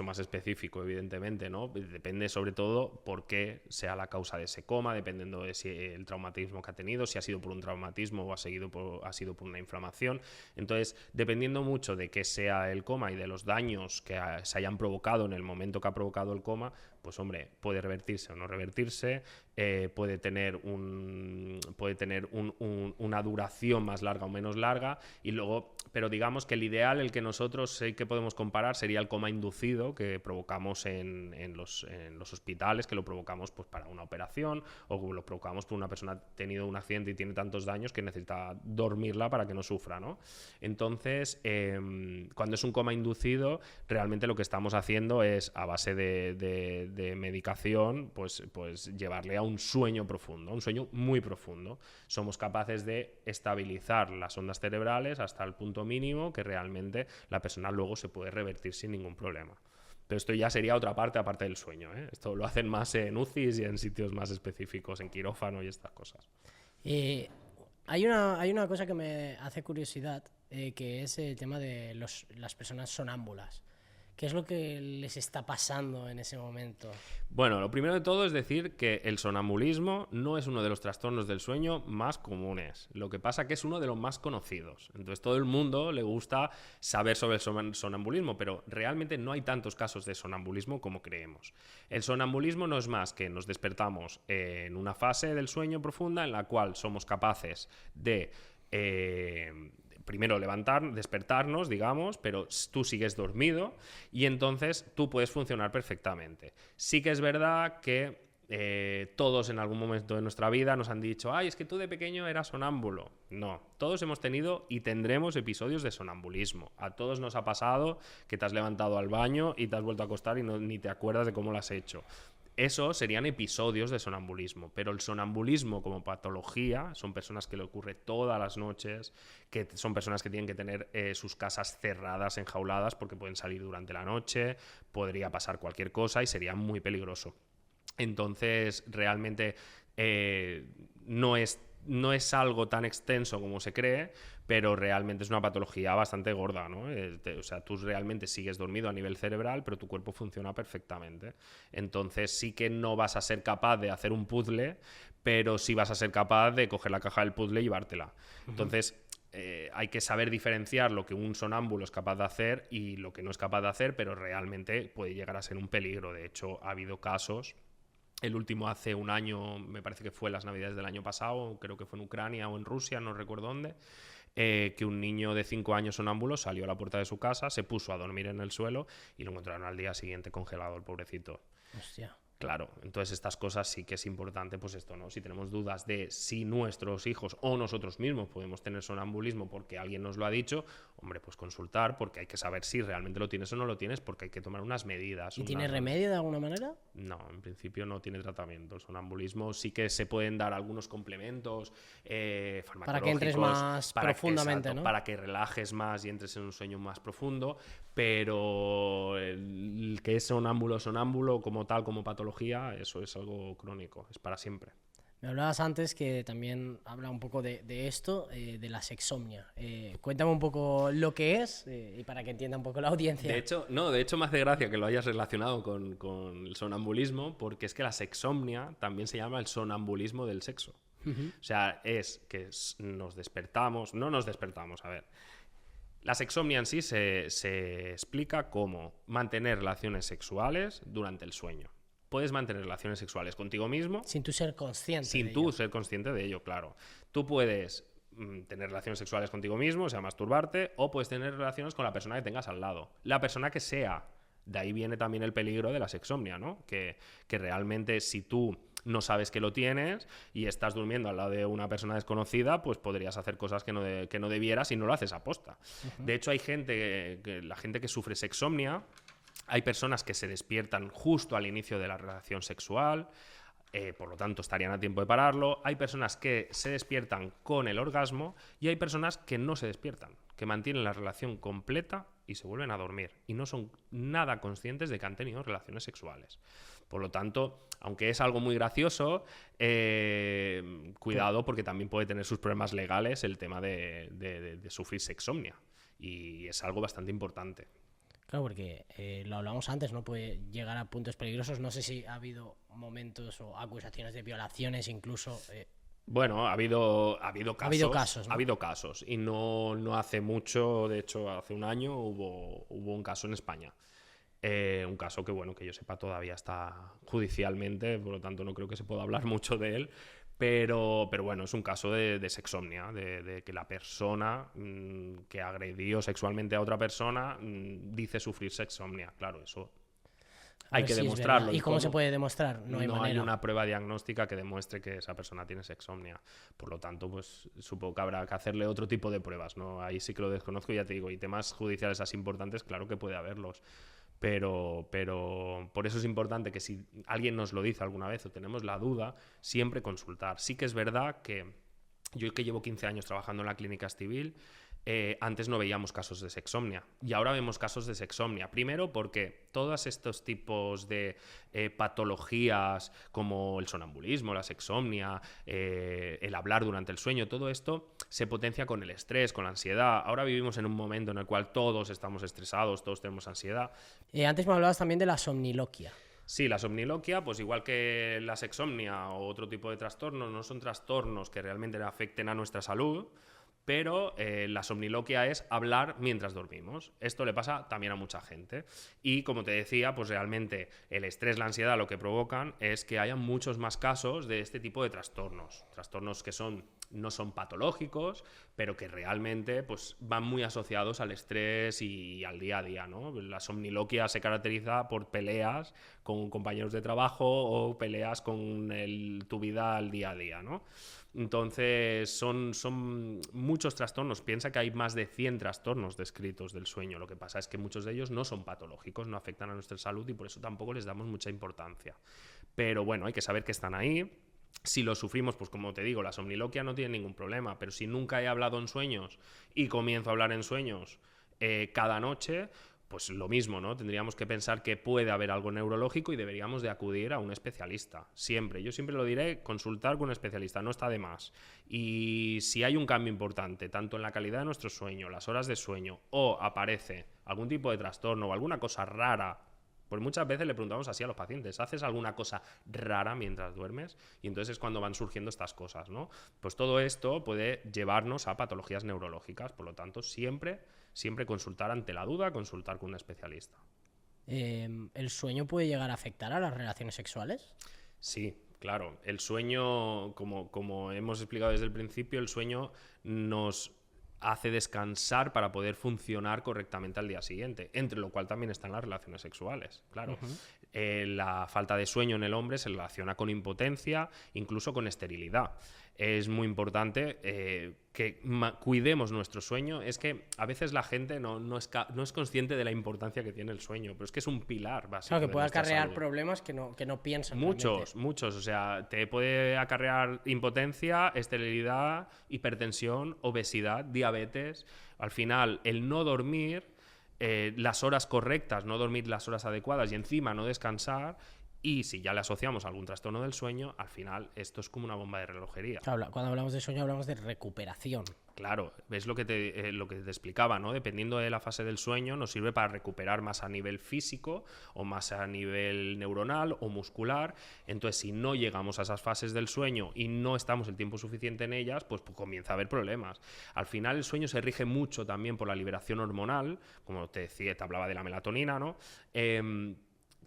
más específico, evidentemente, ¿no? Depende sobre todo por qué sea la causa de ese coma, dependiendo de si el traumatismo que ha tenido, si ha sido por un traumatismo o ha sido por una inflamación. Entonces, dependiendo mucho de qué sea el coma y de los daños que se hayan provocado en el momento que ha provocado el coma, pues hombre, puede revertirse o no revertirse, puede tener una duración más larga o menos larga, y luego, pero digamos que el ideal, el que nosotros sí que podemos comparar, sería el coma inducido que provocamos en los hospitales, que lo provocamos pues para una operación, o lo provocamos por una persona que ha tenido un accidente y tiene tantos daños que necesita dormirla para que no sufra, ¿no? Entonces, cuando es un coma inducido, realmente lo que estamos haciendo es, a base de medicación, pues llevarle a un sueño profundo, un sueño muy profundo. Somos capaces de estabilizar las ondas cerebrales hasta el punto mínimo que realmente la persona luego se puede revertir sin ningún problema. Pero esto ya sería otra parte aparte del sueño, ¿eh? Esto lo hacen más en UCIs y en sitios más específicos, en quirófano y estas cosas. Hay una cosa que me hace curiosidad, que es el tema de las personas sonámbulas. ¿Qué es lo que les está pasando en ese momento? Bueno, lo primero de todo es decir que el sonambulismo no es uno de los trastornos del sueño más comunes. Lo que pasa es que es uno de los más conocidos. Entonces, todo el mundo le gusta saber sobre el sonambulismo, pero realmente no hay tantos casos de sonambulismo como creemos. El sonambulismo no es más que nos despertamos en una fase del sueño profunda en la cual somos capaces de primero despertarnos, digamos, pero tú sigues dormido y entonces tú puedes funcionar perfectamente. Sí que es verdad que todos en algún momento de nuestra vida nos han dicho, ay, es que tú de pequeño eras sonámbulo. No, todos hemos tenido y tendremos episodios de sonambulismo. A todos nos ha pasado que te has levantado al baño y te has vuelto a acostar y ni te acuerdas de cómo lo has hecho. Eso serían episodios de sonambulismo, pero el sonambulismo como patología son personas que le ocurre todas las noches, que son personas que tienen que tener sus casas cerradas, enjauladas, porque pueden salir durante la noche, podría pasar cualquier cosa y sería muy peligroso. Entonces, realmente no es algo tan extenso como se cree, pero realmente es una patología bastante gorda, ¿no? O sea, tú realmente sigues dormido a nivel cerebral, pero tu cuerpo funciona perfectamente. Entonces sí que no vas a ser capaz de hacer un puzzle, pero sí vas a ser capaz de coger la caja del puzzle y llevártela. Entonces hay que saber diferenciar lo que un sonámbulo es capaz de hacer y lo que no es capaz de hacer, pero realmente puede llegar a ser un peligro. De hecho, ha habido casos. El último hace un año, me parece que fue las Navidades del año pasado, creo que fue en Ucrania o en Rusia, no recuerdo dónde, que un niño de 5 años sonámbulo salió a la puerta de su casa, se puso a dormir en el suelo y lo encontraron al día siguiente congelado, el pobrecito. Hostia. Claro, entonces estas cosas sí que es importante, pues esto, ¿no? Si tenemos dudas de si nuestros hijos o nosotros mismos podemos tener sonambulismo porque alguien nos lo ha dicho, hombre, pues consultar, porque hay que saber si realmente lo tienes o no lo tienes, porque hay que tomar unas medidas. ¿Y tiene remedio de alguna manera? No, en principio no tiene tratamiento. El sonambulismo sí que se pueden dar algunos complementos farmacológicos. Para que entres más profundamente, ¿no? Para que relajes más y entres en un sueño más profundo, pero el que es sonámbulo como tal, como patología, eso es algo crónico, es para siempre. Me hablabas antes que también habla un poco de esto, de la sexomnia. Cuéntame un poco lo que es y para que entienda un poco la audiencia. De hecho me hace gracia que lo hayas relacionado con el sonambulismo, porque es que la sexomnia también se llama el sonambulismo del sexo. O sea, es que nos despertamos, no nos despertamos, a ver. La sexomnia en sí se explica como mantener relaciones sexuales durante el sueño. Puedes mantener relaciones sexuales contigo mismo. Sin tú ser consciente Sin tú ser consciente de ello, claro. Tú puedes tener relaciones sexuales contigo mismo, o sea, masturbarte, o puedes tener relaciones con la persona que tengas al lado. La persona que sea. De ahí viene también el peligro de la sexomnia, ¿no? Que realmente si tú no sabes que lo tienes y estás durmiendo al lado de una persona desconocida, pues podrías hacer cosas que no debieras y no lo haces aposta. De hecho, hay gente, la gente que sufre sexomnia, hay personas que se despiertan justo al inicio de la relación sexual, por lo tanto estarían a tiempo de pararlo. Hay personas que se despiertan con el orgasmo y hay personas que no se despiertan, que mantienen la relación completa y se vuelven a dormir y no son nada conscientes de que han tenido relaciones sexuales. Por lo tanto, aunque es algo muy gracioso, cuidado, porque también puede tener sus problemas legales el tema de sufrir sexomnia, y es algo bastante importante. Claro, porque lo hablamos antes, no puede llegar a puntos peligrosos. No sé si ha habido momentos o acusaciones de violaciones incluso. Bueno, ha habido casos. Ha habido casos, ¿no? Ha habido casos. Y no hace mucho, de hecho, hace un año hubo un caso en España. Un caso que, bueno, que yo sepa todavía está judicialmente, por lo tanto no creo que se pueda hablar mucho de él. Pero bueno, es un caso de sexomnia, de que la persona que agredió sexualmente a otra persona dice sufrir sexomnia. Claro, eso hay que demostrarlo. ¿Y cómo se puede demostrar? No hay manera. Hay una prueba diagnóstica que demuestre que esa persona tiene sexomnia. Por lo tanto, pues supongo que habrá que hacerle otro tipo de pruebas, ¿no? Ahí sí que lo desconozco, ya te digo. Y temas judiciales así importantes, claro que puede haberlos. Pero por eso es importante que si alguien nos lo dice alguna vez o tenemos la duda, siempre consultar. Sí que es verdad que yo, que llevo 15 años trabajando en la clínica Estibil, antes no veíamos casos de sexomnia y ahora vemos casos de sexomnia. Primero porque todos estos tipos de patologías como el sonambulismo, la sexomnia, el hablar durante el sueño, todo esto se potencia con el estrés, con la ansiedad. Ahora vivimos en un momento en el cual todos estamos estresados, todos tenemos ansiedad. Antes me hablabas también de la somniloquia. Sí, la somniloquia, pues igual que la sexomnia o otro tipo de trastornos, no son trastornos que realmente afecten a nuestra salud, pero la somniloquia es hablar mientras dormimos. Esto le pasa también a mucha gente. Y como te decía, pues realmente el estrés, la ansiedad, lo que provocan es que haya muchos más casos de este tipo de trastornos. Trastornos que no son patológicos, pero que realmente pues, van muy asociados al estrés y al día a día, ¿no? La somniloquia se caracteriza por peleas con compañeros de trabajo o peleas con tu vida al día a día, ¿no? Entonces, son muchos trastornos. Piensa que hay más de 100 trastornos descritos del sueño. Lo que pasa es que muchos de ellos no son patológicos, no afectan a nuestra salud y por eso tampoco les damos mucha importancia. Pero bueno, hay que saber que están ahí. Si lo sufrimos, pues como te digo, la somniloquia no tiene ningún problema, pero si nunca he hablado en sueños y comienzo a hablar en sueños cada noche, pues lo mismo, ¿no? Tendríamos que pensar que puede haber algo neurológico y deberíamos de acudir a un especialista. Siempre, yo siempre lo diré, consultar con un especialista, no está de más. Y si hay un cambio importante, tanto en la calidad de nuestro sueño, las horas de sueño, o aparece algún tipo de trastorno o alguna cosa rara, pues muchas veces le preguntamos así a los pacientes, ¿haces alguna cosa rara mientras duermes? Y entonces es cuando van surgiendo estas cosas, ¿no? Pues todo esto puede llevarnos a patologías neurológicas, por lo tanto, siempre consultar ante la duda, consultar con un especialista. ¿El sueño puede llegar a afectar a las relaciones sexuales? Sí, claro. El sueño, como hemos explicado desde el principio, el sueño nos hace descansar para poder funcionar correctamente al día siguiente, entre lo cual también están las relaciones sexuales, claro. La falta de sueño en el hombre se relaciona con impotencia, incluso con esterilidad. Es muy importante que cuidemos nuestro sueño. Es que a veces la gente no es consciente de la importancia que tiene el sueño, pero es que es un pilar básico. Claro, que de puede nuestra acarrear salud. problemas que no piensan. Muchos. O sea, te puede acarrear impotencia, esterilidad, hipertensión, obesidad, diabetes. Al final, el no dormir las horas correctas, no dormir las horas adecuadas y encima no descansar. Y si ya le asociamos a algún trastorno del sueño, al final esto es como una bomba de relojería. Claro, cuando hablamos de sueño hablamos de recuperación. Claro, es lo que te explicaba, ¿no? Dependiendo de la fase del sueño, nos sirve para recuperar más a nivel físico o más a nivel neuronal o muscular. Entonces, si no llegamos a esas fases del sueño y no estamos el tiempo suficiente en ellas, pues comienza a haber problemas. Al final, el sueño se rige mucho también por la liberación hormonal, como te decía, te hablaba de la melatonina, ¿no?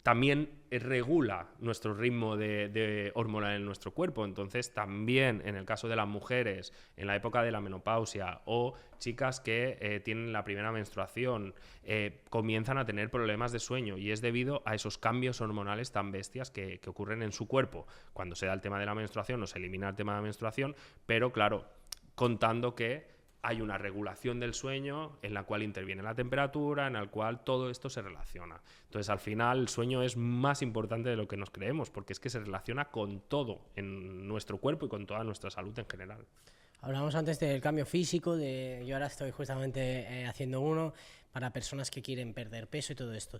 También regula nuestro ritmo de hormonal en nuestro cuerpo. Entonces, también en el caso de las mujeres, en la época de la menopausia o chicas que tienen la primera menstruación, comienzan a tener problemas de sueño y es debido a esos cambios hormonales tan bestias que ocurren en su cuerpo. Cuando se da el tema de la menstruación, no se elimina el tema de la menstruación, pero claro, contando que hay una regulación del sueño en la cual interviene la temperatura, en la cual todo esto se relaciona. Entonces, al final, el sueño es más importante de lo que nos creemos, porque es que se relaciona con todo en nuestro cuerpo y con toda nuestra salud en general. Hablamos antes del cambio físico, yo ahora estoy justamente haciendo uno para personas que quieren perder peso y todo esto.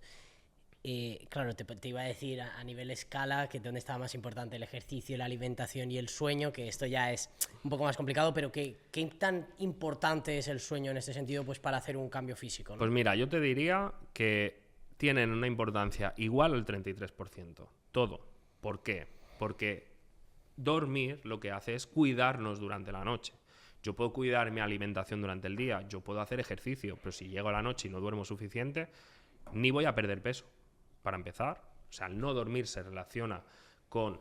Claro, te iba a decir a nivel escala que dónde estaba más importante el ejercicio, la alimentación y el sueño, que esto ya es un poco más complicado, pero ¿qué tan importante es el sueño en este sentido pues para hacer un cambio físico, ¿no? Pues mira, yo te diría que tienen una importancia igual al 33%. Todo. ¿Por qué? Porque dormir lo que hace es cuidarnos durante la noche. Yo puedo cuidar mi alimentación durante el día, yo puedo hacer ejercicio, pero si llego a la noche y no duermo suficiente, ni voy a perder peso. Para empezar, o sea, el no dormir se relaciona con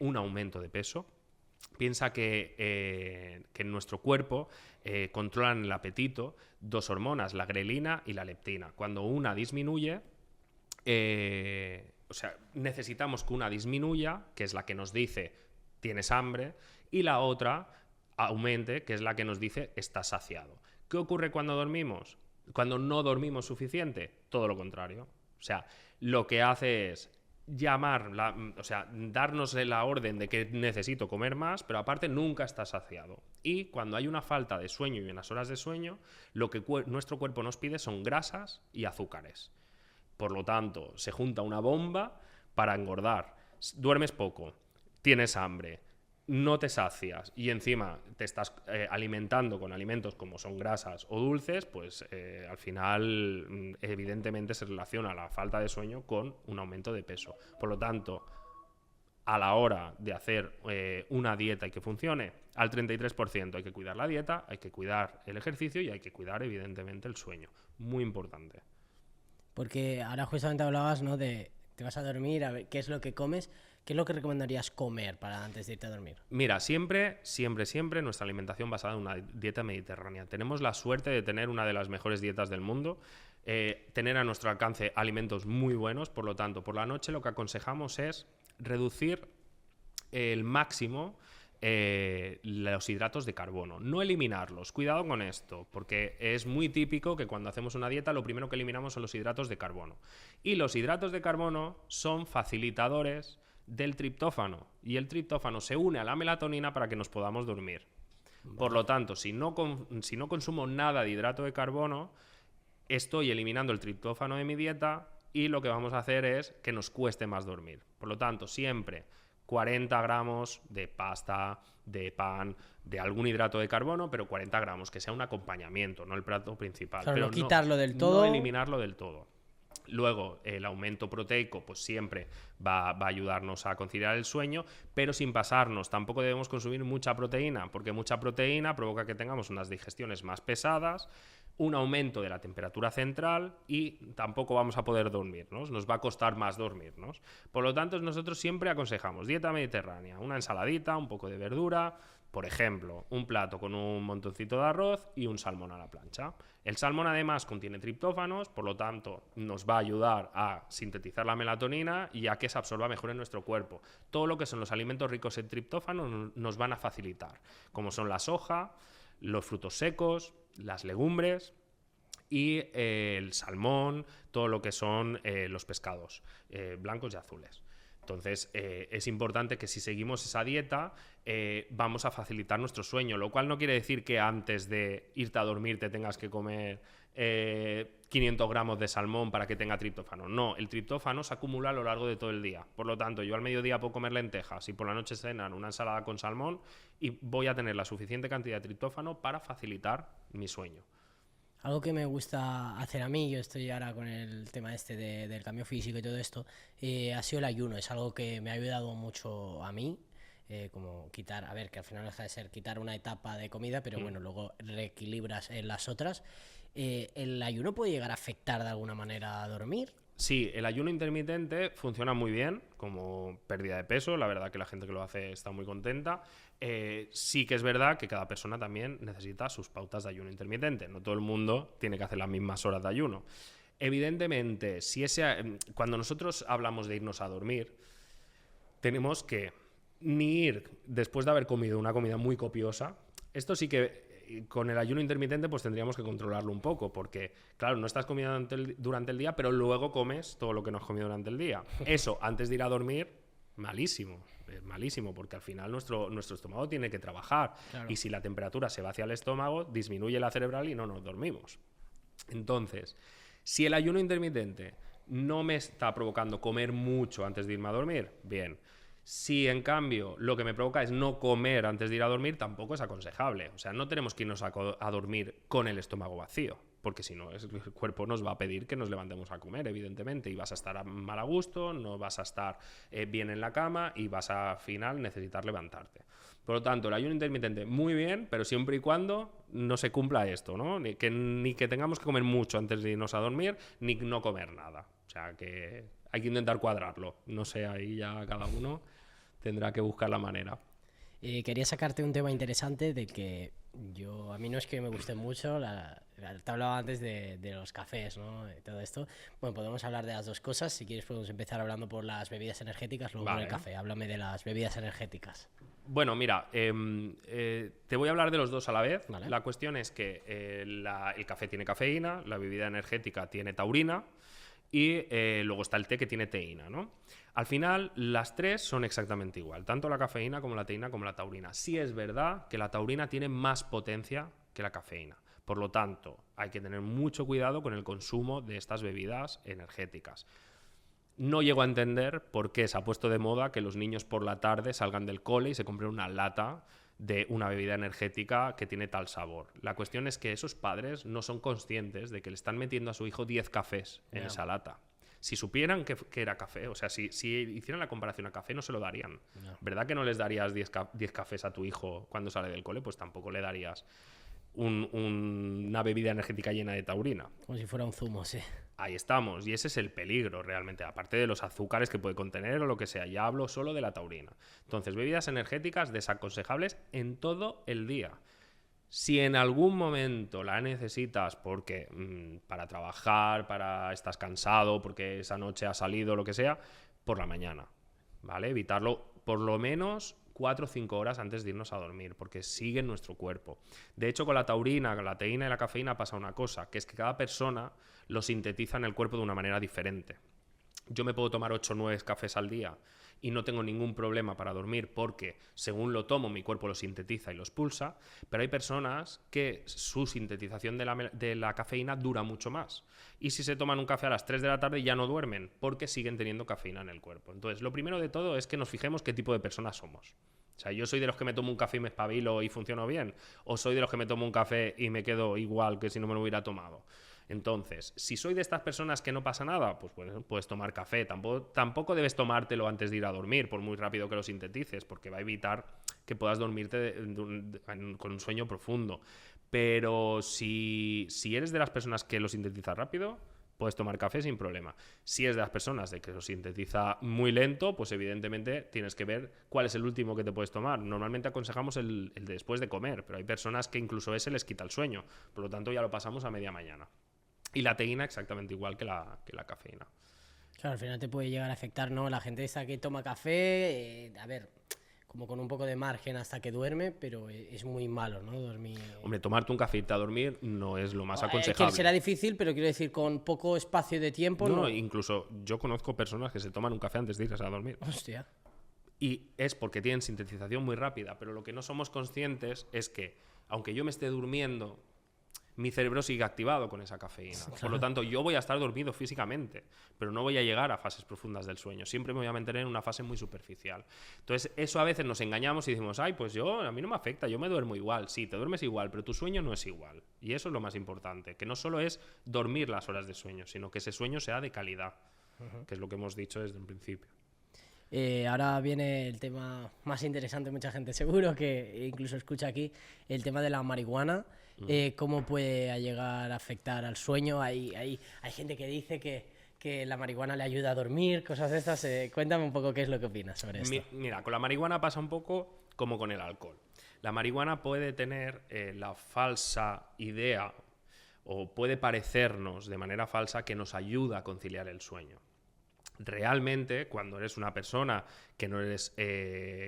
un aumento de peso. Piensa que en nuestro cuerpo controlan el apetito dos hormonas, la grelina y la leptina. Cuando una disminuye, o sea, necesitamos que una disminuya, que es la que nos dice tienes hambre, y la otra aumente, que es la que nos dice estás saciado. ¿Qué ocurre cuando dormimos? Cuando no dormimos suficiente, todo lo contrario. O sea, lo que hace es darnos la orden de que necesito comer más, pero aparte nunca está saciado. Y cuando hay una falta de sueño y unas horas de sueño, lo que nuestro cuerpo nos pide son grasas y azúcares. Por lo tanto, se junta una bomba para engordar. Duermes poco, tienes hambre, no te sacias y encima te estás alimentando con alimentos como son grasas o dulces, pues al final evidentemente se relaciona la falta de sueño con un aumento de peso. Por lo tanto, a la hora de hacer una dieta y que funcione, al 33% hay que cuidar la dieta, hay que cuidar el ejercicio y hay que cuidar evidentemente el sueño. Muy importante. Porque ahora justamente hablabas, ¿no? De te vas a dormir, a ver qué es lo que comes. ¿Qué es lo que recomendarías comer para antes de irte a dormir? Mira, siempre nuestra alimentación basada en una dieta mediterránea. Tenemos la suerte de tener una de las mejores dietas del mundo, tener a nuestro alcance alimentos muy buenos, por lo tanto, por la noche lo que aconsejamos es reducir el máximo los hidratos de carbono, no eliminarlos. Cuidado con esto, porque es muy típico que cuando hacemos una dieta lo primero que eliminamos son los hidratos de carbono. Y los hidratos de carbono son facilitadores del triptófano y el triptófano se une a la melatonina para que nos podamos dormir. Por lo tanto, si no consumo nada de hidrato de carbono, estoy eliminando el triptófano de mi dieta y lo que vamos a hacer es que nos cueste más dormir. Por lo tanto, siempre 40 gramos de pasta, de pan, de algún hidrato de carbono, pero 40 gramos, que sea un acompañamiento, no el plato principal. Claro, pero no quitarlo del todo. No eliminarlo del todo. Luego, el aumento proteico pues siempre va a ayudarnos a conciliar el sueño, pero sin pasarnos. Tampoco debemos consumir mucha proteína, porque mucha proteína provoca que tengamos unas digestiones más pesadas, un aumento de la temperatura central y tampoco vamos a poder dormirnos. Nos va a costar más dormirnos. Por lo tanto, nosotros siempre aconsejamos dieta mediterránea, una ensaladita, un poco de verdura, Por ejemplo, un plato con un montoncito de arroz y un salmón a la plancha. El salmón además contiene triptófanos, por lo tanto nos va a ayudar a sintetizar la melatonina y a que se absorba mejor en nuestro cuerpo. Todo lo que son los alimentos ricos en triptófanos nos van a facilitar, como son la soja, los frutos secos, las legumbres y el salmón, todo lo que son los pescados blancos y azules. Entonces, es importante que si seguimos esa dieta, vamos a facilitar nuestro sueño, lo cual no quiere decir que antes de irte a dormir te tengas que comer 500 gramos de salmón para que tenga triptófano. No, el triptófano se acumula a lo largo de todo el día. Por lo tanto, yo al mediodía puedo comer lentejas y por la noche cenar una ensalada con salmón y voy a tener la suficiente cantidad de triptófano para facilitar mi sueño. Algo que me gusta hacer a mí, yo estoy ahora con el tema del cambio físico y todo esto, ha sido el ayuno. Es algo que me ha ayudado mucho a mí, como quitar, a ver, que al final deja de ser quitar una etapa de comida, pero bueno, luego reequilibras en las otras. ¿El ayuno puede llegar a afectar de alguna manera a dormir? Sí, el ayuno intermitente funciona muy bien como pérdida de peso, la verdad que la gente que lo hace está muy contenta. Sí que es verdad que cada persona también necesita sus pautas de ayuno intermitente, no todo el mundo tiene que hacer las mismas horas de ayuno. Evidentemente, cuando nosotros hablamos de irnos a dormir, tenemos que ni ir después de haber comido una comida muy copiosa. Esto sí que con el ayuno intermitente pues tendríamos que controlarlo un poco, porque claro, no estás comiendo durante el día, pero luego comes todo lo que no has comido durante el día. Eso, antes de ir a dormir, malísimo, es malísimo, porque al final nuestro estómago tiene que trabajar, claro. Y si la temperatura se va hacia el estómago, disminuye la cerebral y no nos dormimos. Entonces, si el ayuno intermitente no me está provocando comer mucho antes de irme a dormir, bien. Si en cambio lo que me provoca es no comer antes de ir a dormir, tampoco es aconsejable. O sea, no tenemos que irnos a dormir con el estómago vacío, porque si no, el cuerpo nos va a pedir que nos levantemos a comer, evidentemente, y vas a estar mal a gusto, no vas a estar bien en la cama y vas a, al final, necesitar levantarte. Por lo tanto, el ayuno intermitente, muy bien, pero siempre y cuando no se cumpla esto, ¿no? Ni que tengamos que comer mucho antes de irnos a dormir, ni no comer nada. O sea, que hay que intentar cuadrarlo. No sé, ahí ya cada uno tendrá que buscar la manera. Quería sacarte un tema interesante de que a mí no es que me guste mucho, te hablaba antes de los cafés, ¿no? Y todo esto. Bueno, podemos hablar de las dos cosas. Si quieres podemos empezar hablando por las bebidas energéticas, luego por el café. Háblame de las bebidas energéticas. Bueno, mira, te voy a hablar de los dos a la vez. Vale. La cuestión es que el café tiene cafeína, la bebida energética tiene taurina y luego está el té que tiene teína, ¿no? Al final, las tres son exactamente igual, tanto la cafeína como la teína como la taurina. Sí es verdad que la taurina tiene más potencia que la cafeína. Por lo tanto, hay que tener mucho cuidado con el consumo de estas bebidas energéticas. No llego a entender por qué se ha puesto de moda que los niños por la tarde salgan del cole y se compren una lata de una bebida energética que tiene tal sabor. La cuestión es que esos padres no son conscientes de que le están metiendo a su hijo 10 cafés en esa lata. Si supieran que era café, o sea, si hicieran la comparación a café, no se lo darían. No. ¿Verdad que no les darías 10 cafés a tu hijo cuando sale del cole? Pues tampoco le darías una bebida energética llena de taurina. Como si fuera un zumo, sí. Ahí estamos, y ese es el peligro realmente, aparte de los azúcares que puede contener o lo que sea, ya hablo solo de la taurina. Entonces, bebidas energéticas desaconsejables en todo el día. Si en algún momento la necesitas porque para trabajar, estás cansado, porque esa noche has salido, lo que sea, por la mañana, ¿vale? Evitarlo por lo menos 4 o 5 horas antes de irnos a dormir, porque sigue en nuestro cuerpo. De hecho, con la taurina, con la teína y la cafeína pasa una cosa, que es que cada persona lo sintetiza en el cuerpo de una manera diferente. Yo me puedo tomar 8 o 9 cafés al día y no tengo ningún problema para dormir porque según lo tomo mi cuerpo lo sintetiza y lo expulsa, pero hay personas que su sintetización de la cafeína dura mucho más y si se toman un café a las 3 de la tarde ya no duermen porque siguen teniendo cafeína en el cuerpo. Entonces lo primero de todo es que nos fijemos qué tipo de personas somos. O sea, yo soy de los que me tomo un café y me espabilo y funciono bien, o soy de los que me tomo un café y me quedo igual que si no me lo hubiera tomado. Entonces, si soy de estas personas que no pasa nada, pues bueno, puedes tomar café. Tampoco debes tomártelo antes de ir a dormir, por muy rápido que lo sintetices, porque va a evitar que puedas dormirte con un sueño profundo. Pero si eres de las personas que lo sintetizas rápido, puedes tomar café sin problema. Si es de las personas de que lo sintetiza muy lento, pues evidentemente tienes que ver cuál es el último que te puedes tomar. Normalmente aconsejamos el después de comer, pero hay personas que incluso ese les quita el sueño. Por lo tanto, ya lo pasamos a media mañana. Y la teína exactamente igual que la cafeína. Claro, al final te puede llegar a afectar, ¿no? La gente esa que toma café, a ver, como con un poco de margen hasta que duerme, pero es muy malo, ¿no? Dormir... Hombre, tomarte un café y irte a dormir no es lo más Que aconsejable. será difícil, pero quiero decir, con poco espacio de tiempo... No, incluso yo conozco personas que se toman un café antes de irse a dormir. Hostia. Y es porque tienen sintetización muy rápida, pero lo que no somos conscientes es que, aunque yo me esté durmiendo, mi cerebro sigue activado con esa cafeína. Claro. Por lo tanto, yo voy a estar dormido físicamente, pero no voy a llegar a fases profundas del sueño. Siempre me voy a mantener en una fase muy superficial. Entonces, eso a veces nos engañamos y decimos, ay, pues a mí no me afecta, yo me duermo igual. Sí, te duermes igual, pero tu sueño no es igual. Y eso es lo más importante, que no solo es dormir las horas de sueño, sino que ese sueño sea de calidad, que es lo que hemos dicho desde un principio. Ahora viene el tema más interesante, mucha gente seguro que incluso escucha aquí, el tema de la marihuana. ¿Cómo puede llegar a afectar al sueño? Hay gente que dice que la marihuana le ayuda a dormir, cosas de estas. Cuéntame un poco qué es lo que opinas sobre esto. Mira, con la marihuana pasa un poco como con el alcohol. La marihuana puede tener la falsa idea o puede parecernos de manera falsa que nos ayuda a conciliar el sueño. Realmente, cuando eres una persona que no eres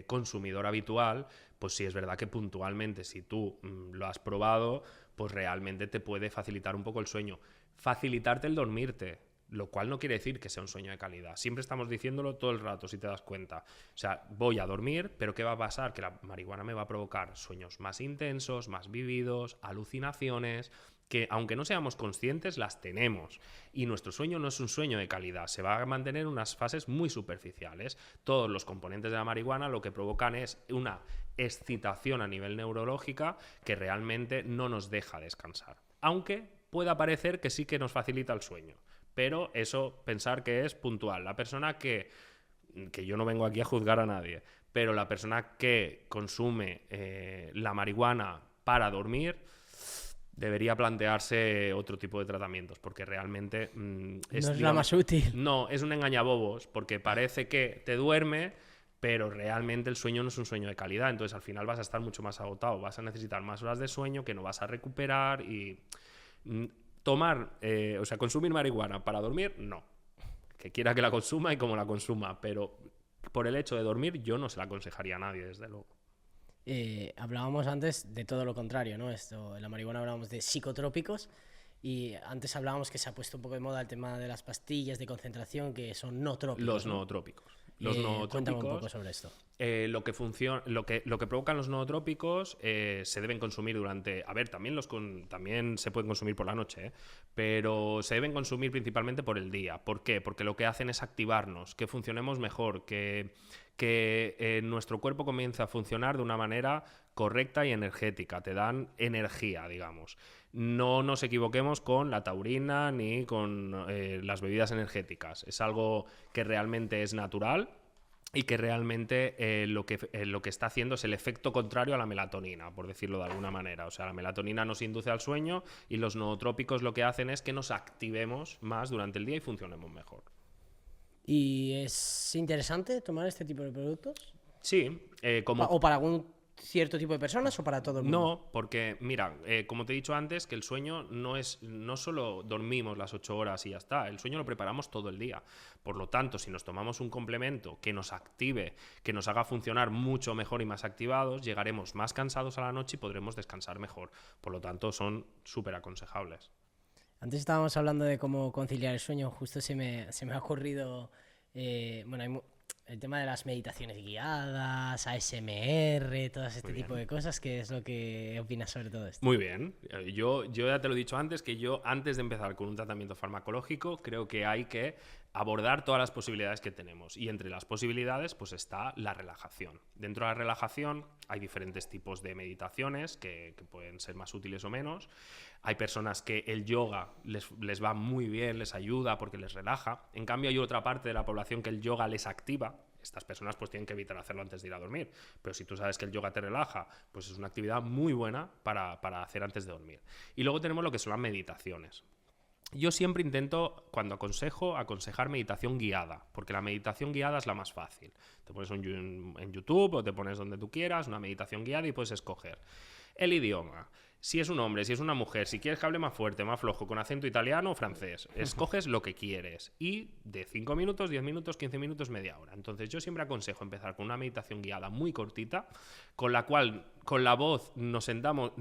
consumidor habitual, pues sí es verdad que puntualmente, si tú lo has probado, pues realmente te puede facilitar un poco el sueño. Facilitarte el dormirte, lo cual no quiere decir que sea un sueño de calidad. Siempre estamos diciéndolo todo el rato, si te das cuenta. O sea, voy a dormir, pero ¿qué va a pasar? Que la marihuana me va a provocar sueños más intensos, más vividos, alucinaciones, que aunque no seamos conscientes, las tenemos. Y nuestro sueño no es un sueño de calidad, se va a mantener en unas fases muy superficiales. Todos los componentes de la marihuana lo que provocan es una excitación a nivel neurológica que realmente no nos deja descansar. Aunque pueda parecer que sí que nos facilita el sueño. Pero eso, pensar que es puntual. La persona que yo no vengo aquí a juzgar a nadie, pero la persona que consume la marihuana para dormir debería plantearse otro tipo de tratamientos, porque realmente no es la más útil. No, es un engañabobos, porque parece que te duerme, pero realmente el sueño no es un sueño de calidad. Entonces al final vas a estar mucho más agotado, vas a necesitar más horas de sueño que no vas a recuperar y... consumir marihuana para dormir, no. Que quiera que la consuma y como la consuma, pero por el hecho de dormir yo no se la aconsejaría a nadie, desde luego. Hablábamos antes de todo lo contrario, ¿no? En la marihuana hablábamos de psicotrópicos y antes hablábamos que se ha puesto un poco de moda el tema de las pastillas de concentración que son no trópicos. Los ¿no? nootrópicos. Los nootrópicos, cuéntame un poco sobre esto. Lo que provocan los nootrópicos se deben consumir durante... A ver, también se pueden consumir por la noche, pero se deben consumir principalmente por el día. ¿Por qué? Porque lo que hacen es activarnos, que funcionemos mejor, que nuestro cuerpo comience a funcionar de una manera correcta y energética. Te dan energía, digamos. No nos equivoquemos con la taurina ni con las bebidas energéticas. Es algo que realmente es natural y que realmente lo que está haciendo es el efecto contrario a la melatonina, por decirlo de alguna manera. O sea, la melatonina nos induce al sueño y los nootrópicos lo que hacen es que nos activemos más durante el día y funcionemos mejor. ¿Y es interesante tomar este tipo de productos? Sí. ¿O para algún cierto tipo de personas o para todo el mundo? No, porque mira, como te he dicho antes, que el sueño no solo dormimos las 8 horas y ya está, el sueño lo preparamos todo el día. Por lo tanto, si nos tomamos un complemento que nos active, que nos haga funcionar mucho mejor y más activados, llegaremos más cansados a la noche y podremos descansar mejor. Por lo tanto, son súper aconsejables. Antes estábamos hablando de cómo conciliar el sueño, justo se me ha ocurrido, el tema de las meditaciones guiadas, ASMR, todo este tipo de cosas. ¿Qué es lo que opinas sobre todo esto? Muy bien. Yo ya te lo he dicho antes, que yo antes de empezar con un tratamiento farmacológico creo que hay que abordar todas las posibilidades que tenemos. Y entre las posibilidades pues está la relajación. Dentro de la relajación hay diferentes tipos de meditaciones que pueden ser más útiles o menos. Hay personas que el yoga les va muy bien, les ayuda porque les relaja. En cambio hay otra parte de la población que el yoga les activa. Estas personas pues tienen que evitar hacerlo antes de ir a dormir. Pero si tú sabes que el yoga te relaja, pues es una actividad muy buena para hacer antes de dormir. Y luego tenemos lo que son las meditaciones. Yo siempre intento, cuando aconsejar meditación guiada, porque la meditación guiada es la más fácil. Te pones en YouTube o te pones donde tú quieras, una meditación guiada y puedes escoger el idioma. Si es un hombre, si es una mujer, si quieres que hable más fuerte, más flojo, con acento italiano o francés, escoges lo que quieres. Y de 5 minutos, 10 minutos, 15 minutos, media hora. Entonces yo siempre aconsejo empezar con una meditación guiada muy cortita, con la cual, con la voz, nos sentamos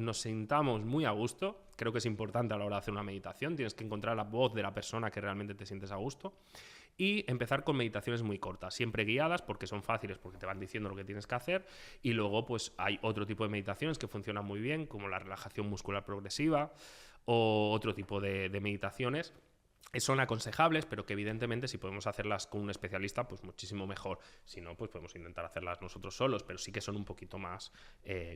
muy a gusto. Creo que es importante a la hora de hacer una meditación. Tienes que encontrar la voz de la persona que realmente te sientes a gusto. Y empezar con meditaciones muy cortas, siempre guiadas porque son fáciles, porque te van diciendo lo que tienes que hacer. Y luego pues hay otro tipo de meditaciones que funcionan muy bien, como la relajación muscular progresiva o otro tipo de meditaciones. Son aconsejables, pero que evidentemente si podemos hacerlas con un especialista, pues muchísimo mejor. Si no, pues podemos intentar hacerlas nosotros solos, pero sí que son un poquito más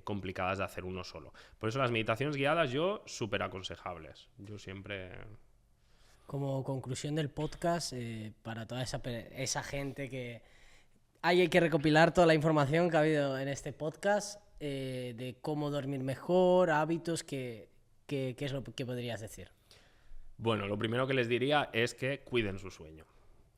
complicadas de hacer uno solo. Por eso las meditaciones guiadas yo súper aconsejables. Yo siempre... Como conclusión del podcast, para toda esa gente que hay que recopilar toda la información que ha habido en este podcast, de cómo dormir mejor, hábitos, ¿qué es lo que podrías decir? Bueno, lo primero que les diría es que cuiden su sueño.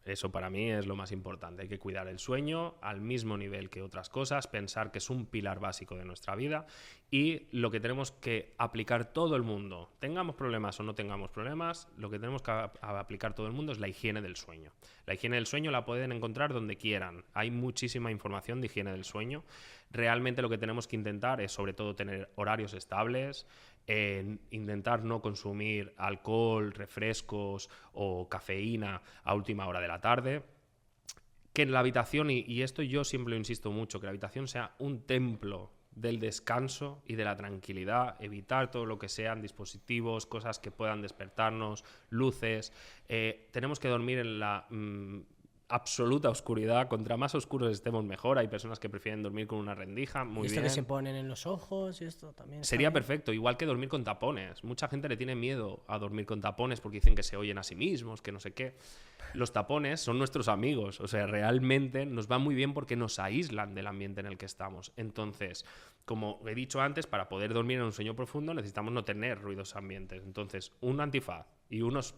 Eso para mí es lo más importante. Hay que cuidar el sueño al mismo nivel que otras cosas, pensar que es un pilar básico de nuestra vida y lo que tenemos que aplicar todo el mundo, tengamos problemas o no tengamos problemas, lo que tenemos que aplicar todo el mundo es la higiene del sueño. La higiene del sueño la pueden encontrar donde quieran. Hay muchísima información de higiene del sueño. Realmente lo que tenemos que intentar es sobre todo tener horarios estables, intentar no consumir alcohol, refrescos o cafeína a última hora de la tarde, que en la habitación, y esto yo siempre lo insisto mucho, que la habitación sea un templo del descanso y de la tranquilidad, evitar todo lo que sean dispositivos, cosas que puedan despertarnos, luces. Tenemos que dormir en la absoluta oscuridad. Contra más oscuros estemos mejor. Hay personas que prefieren dormir con una rendija, muy ¿Y esto bien. que se ponen en los ojos y esto también? Sería perfecto, igual que dormir con tapones. Mucha gente le tiene miedo a dormir con tapones porque dicen que se oyen a sí mismos, que no sé qué. Los tapones son nuestros amigos, o sea, realmente nos va muy bien porque nos aíslan del ambiente en el que estamos. Entonces, como he dicho antes, para poder dormir en un sueño profundo necesitamos no tener ruidos ambientes. Entonces, un antifaz y unos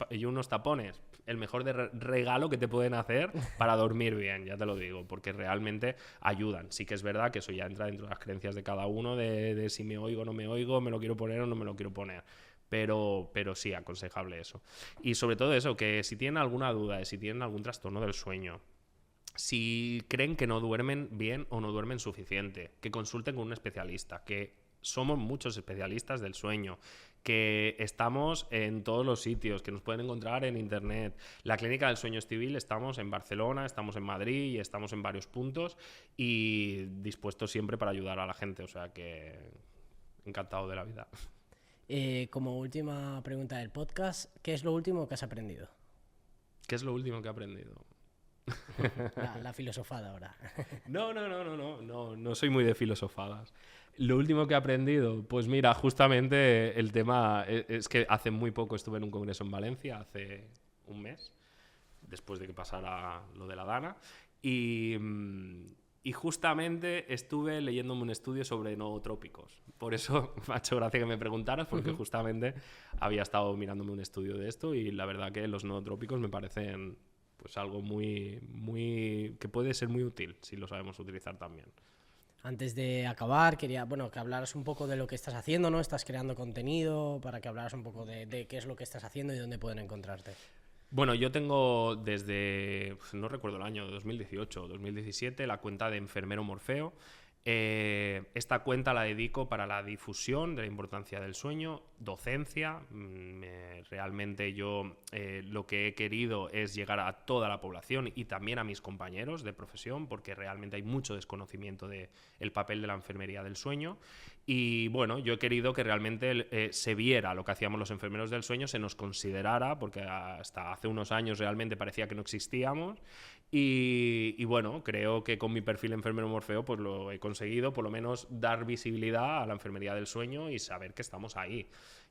tapones, el mejor regalo que te pueden hacer para dormir bien, ya te lo digo, porque realmente ayudan. Sí que es verdad que eso ya entra dentro de las creencias de cada uno, de si me oigo o no me oigo, me lo quiero poner o no me lo quiero poner. Pero sí, aconsejable eso. Y sobre todo eso, que si tienen alguna duda, si tienen algún trastorno del sueño, si creen que no duermen bien o no duermen suficiente, que consulten con un especialista, que somos muchos especialistas del sueño, que estamos en todos los sitios, que nos pueden encontrar en internet. La Clínica del Sueño Estibil, estamos en Barcelona, estamos en Madrid y estamos en varios puntos y dispuestos siempre para ayudar a la gente, o sea que encantado de la vida. Como última pregunta del podcast, ¿qué es lo último que has aprendido? ¿Qué es lo último que he aprendido? La filosofada ahora. No soy muy de filosofadas. Lo último que he aprendido, pues mira, justamente el tema es que hace muy poco estuve en un congreso en Valencia, hace un mes, después de que pasara lo de la Dana, y justamente estuve leyéndome un estudio sobre nootrópicos. Por eso me ha hecho gracia que me preguntaras, porque justamente había estado mirándome un estudio de esto y la verdad que los nootrópicos me parecen pues algo que puede ser muy útil si lo sabemos utilizar también. Antes de acabar, quería que hablaras un poco de lo que estás haciendo, ¿no? Estás creando contenido, para que hablaras un poco de qué es lo que estás haciendo y dónde pueden encontrarte. Bueno, yo tengo desde, no recuerdo el año, 2018 o 2017, la cuenta de Enfermero Morfeo. Esta cuenta la dedico para la difusión de la importancia del sueño, docencia. Realmente yo lo que he querido es llegar a toda la población y también a mis compañeros de profesión, porque realmente hay mucho desconocimiento del papel de la enfermería del sueño. Y bueno, yo he querido que realmente se viera lo que hacíamos los enfermeros del sueño, se nos considerara, porque hasta hace unos años realmente parecía que no existíamos. Y bueno, creo que con mi perfil Enfermero Morfeo pues lo he conseguido, por lo menos dar visibilidad a la enfermería del sueño y saber que estamos ahí.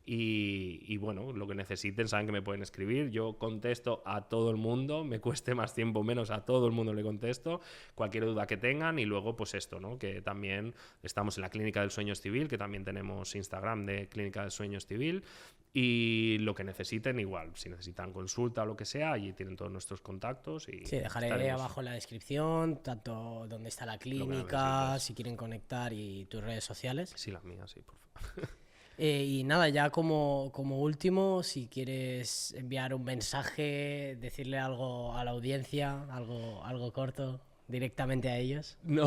Y bueno, lo que necesiten saben que me pueden escribir. Yo contesto a todo el mundo, me cueste más tiempo o menos, a todo el mundo le contesto, cualquier duda que tengan. Y luego pues esto, ¿no? Que también estamos en la Clínica del Sueño Estibil, que también tenemos Instagram de Clínica del Sueño Estibil. Y lo que necesiten, igual, si necesitan consulta o lo que sea, allí tienen todos nuestros contactos. Y Sí, dejaré estaremos. abajo en la descripción, tanto dónde está la clínica, si quieren conectar y tus redes sociales. Sí, las mías, sí, por favor. Y nada, ya como último, si quieres enviar un mensaje, decirle algo a la audiencia, algo corto, directamente a ellos. No,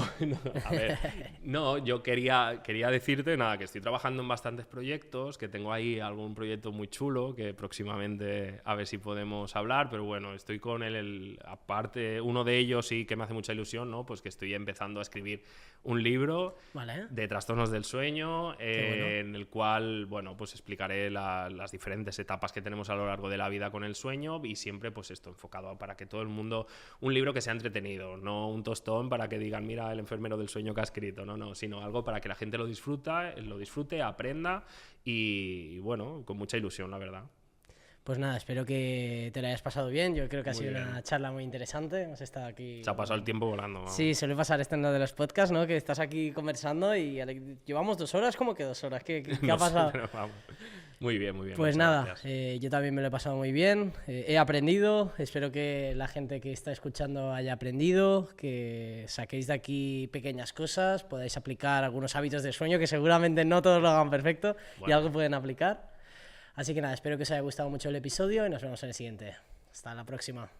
a ver, no, yo quería decirte, nada, que estoy trabajando en bastantes proyectos, que tengo ahí algún proyecto muy chulo, que próximamente a ver si podemos hablar, pero bueno, estoy con aparte, uno de ellos sí que me hace mucha ilusión, ¿no? Pues que estoy empezando a escribir un libro de trastornos del sueño, bueno. en el cual, bueno, pues explicaré las diferentes etapas que tenemos a lo largo de la vida con el sueño y siempre, pues esto, enfocado para que todo el mundo, un libro que sea entretenido, no un tostón para que digan, mira el enfermero del sueño que ha escrito, no, sino algo para que la gente lo disfrute, aprenda y bueno, con mucha ilusión, la verdad. Pues nada, espero que te lo hayas pasado bien. Yo creo que ha Muy sido bien. una charla muy interesante. Hemos estado aquí. Se ha pasado el tiempo volando. Vamos. Sí, suele pasar esto en lo de los podcasts, ¿no? Que estás aquí conversando y llevamos 2 horas, ¿cómo que 2 horas? ¿Qué No ha pasado? sé, pero vamos. Muy bien. Pues muchas nada, gracias. yo también me lo he pasado muy bien. He aprendido. Espero que la gente que está escuchando haya aprendido, que saquéis de aquí pequeñas cosas, podáis aplicar algunos hábitos de sueño que seguramente no todos lo hagan perfecto y Bueno. algo pueden aplicar. Así que nada, espero que os haya gustado mucho el episodio y nos vemos en el siguiente. Hasta la próxima.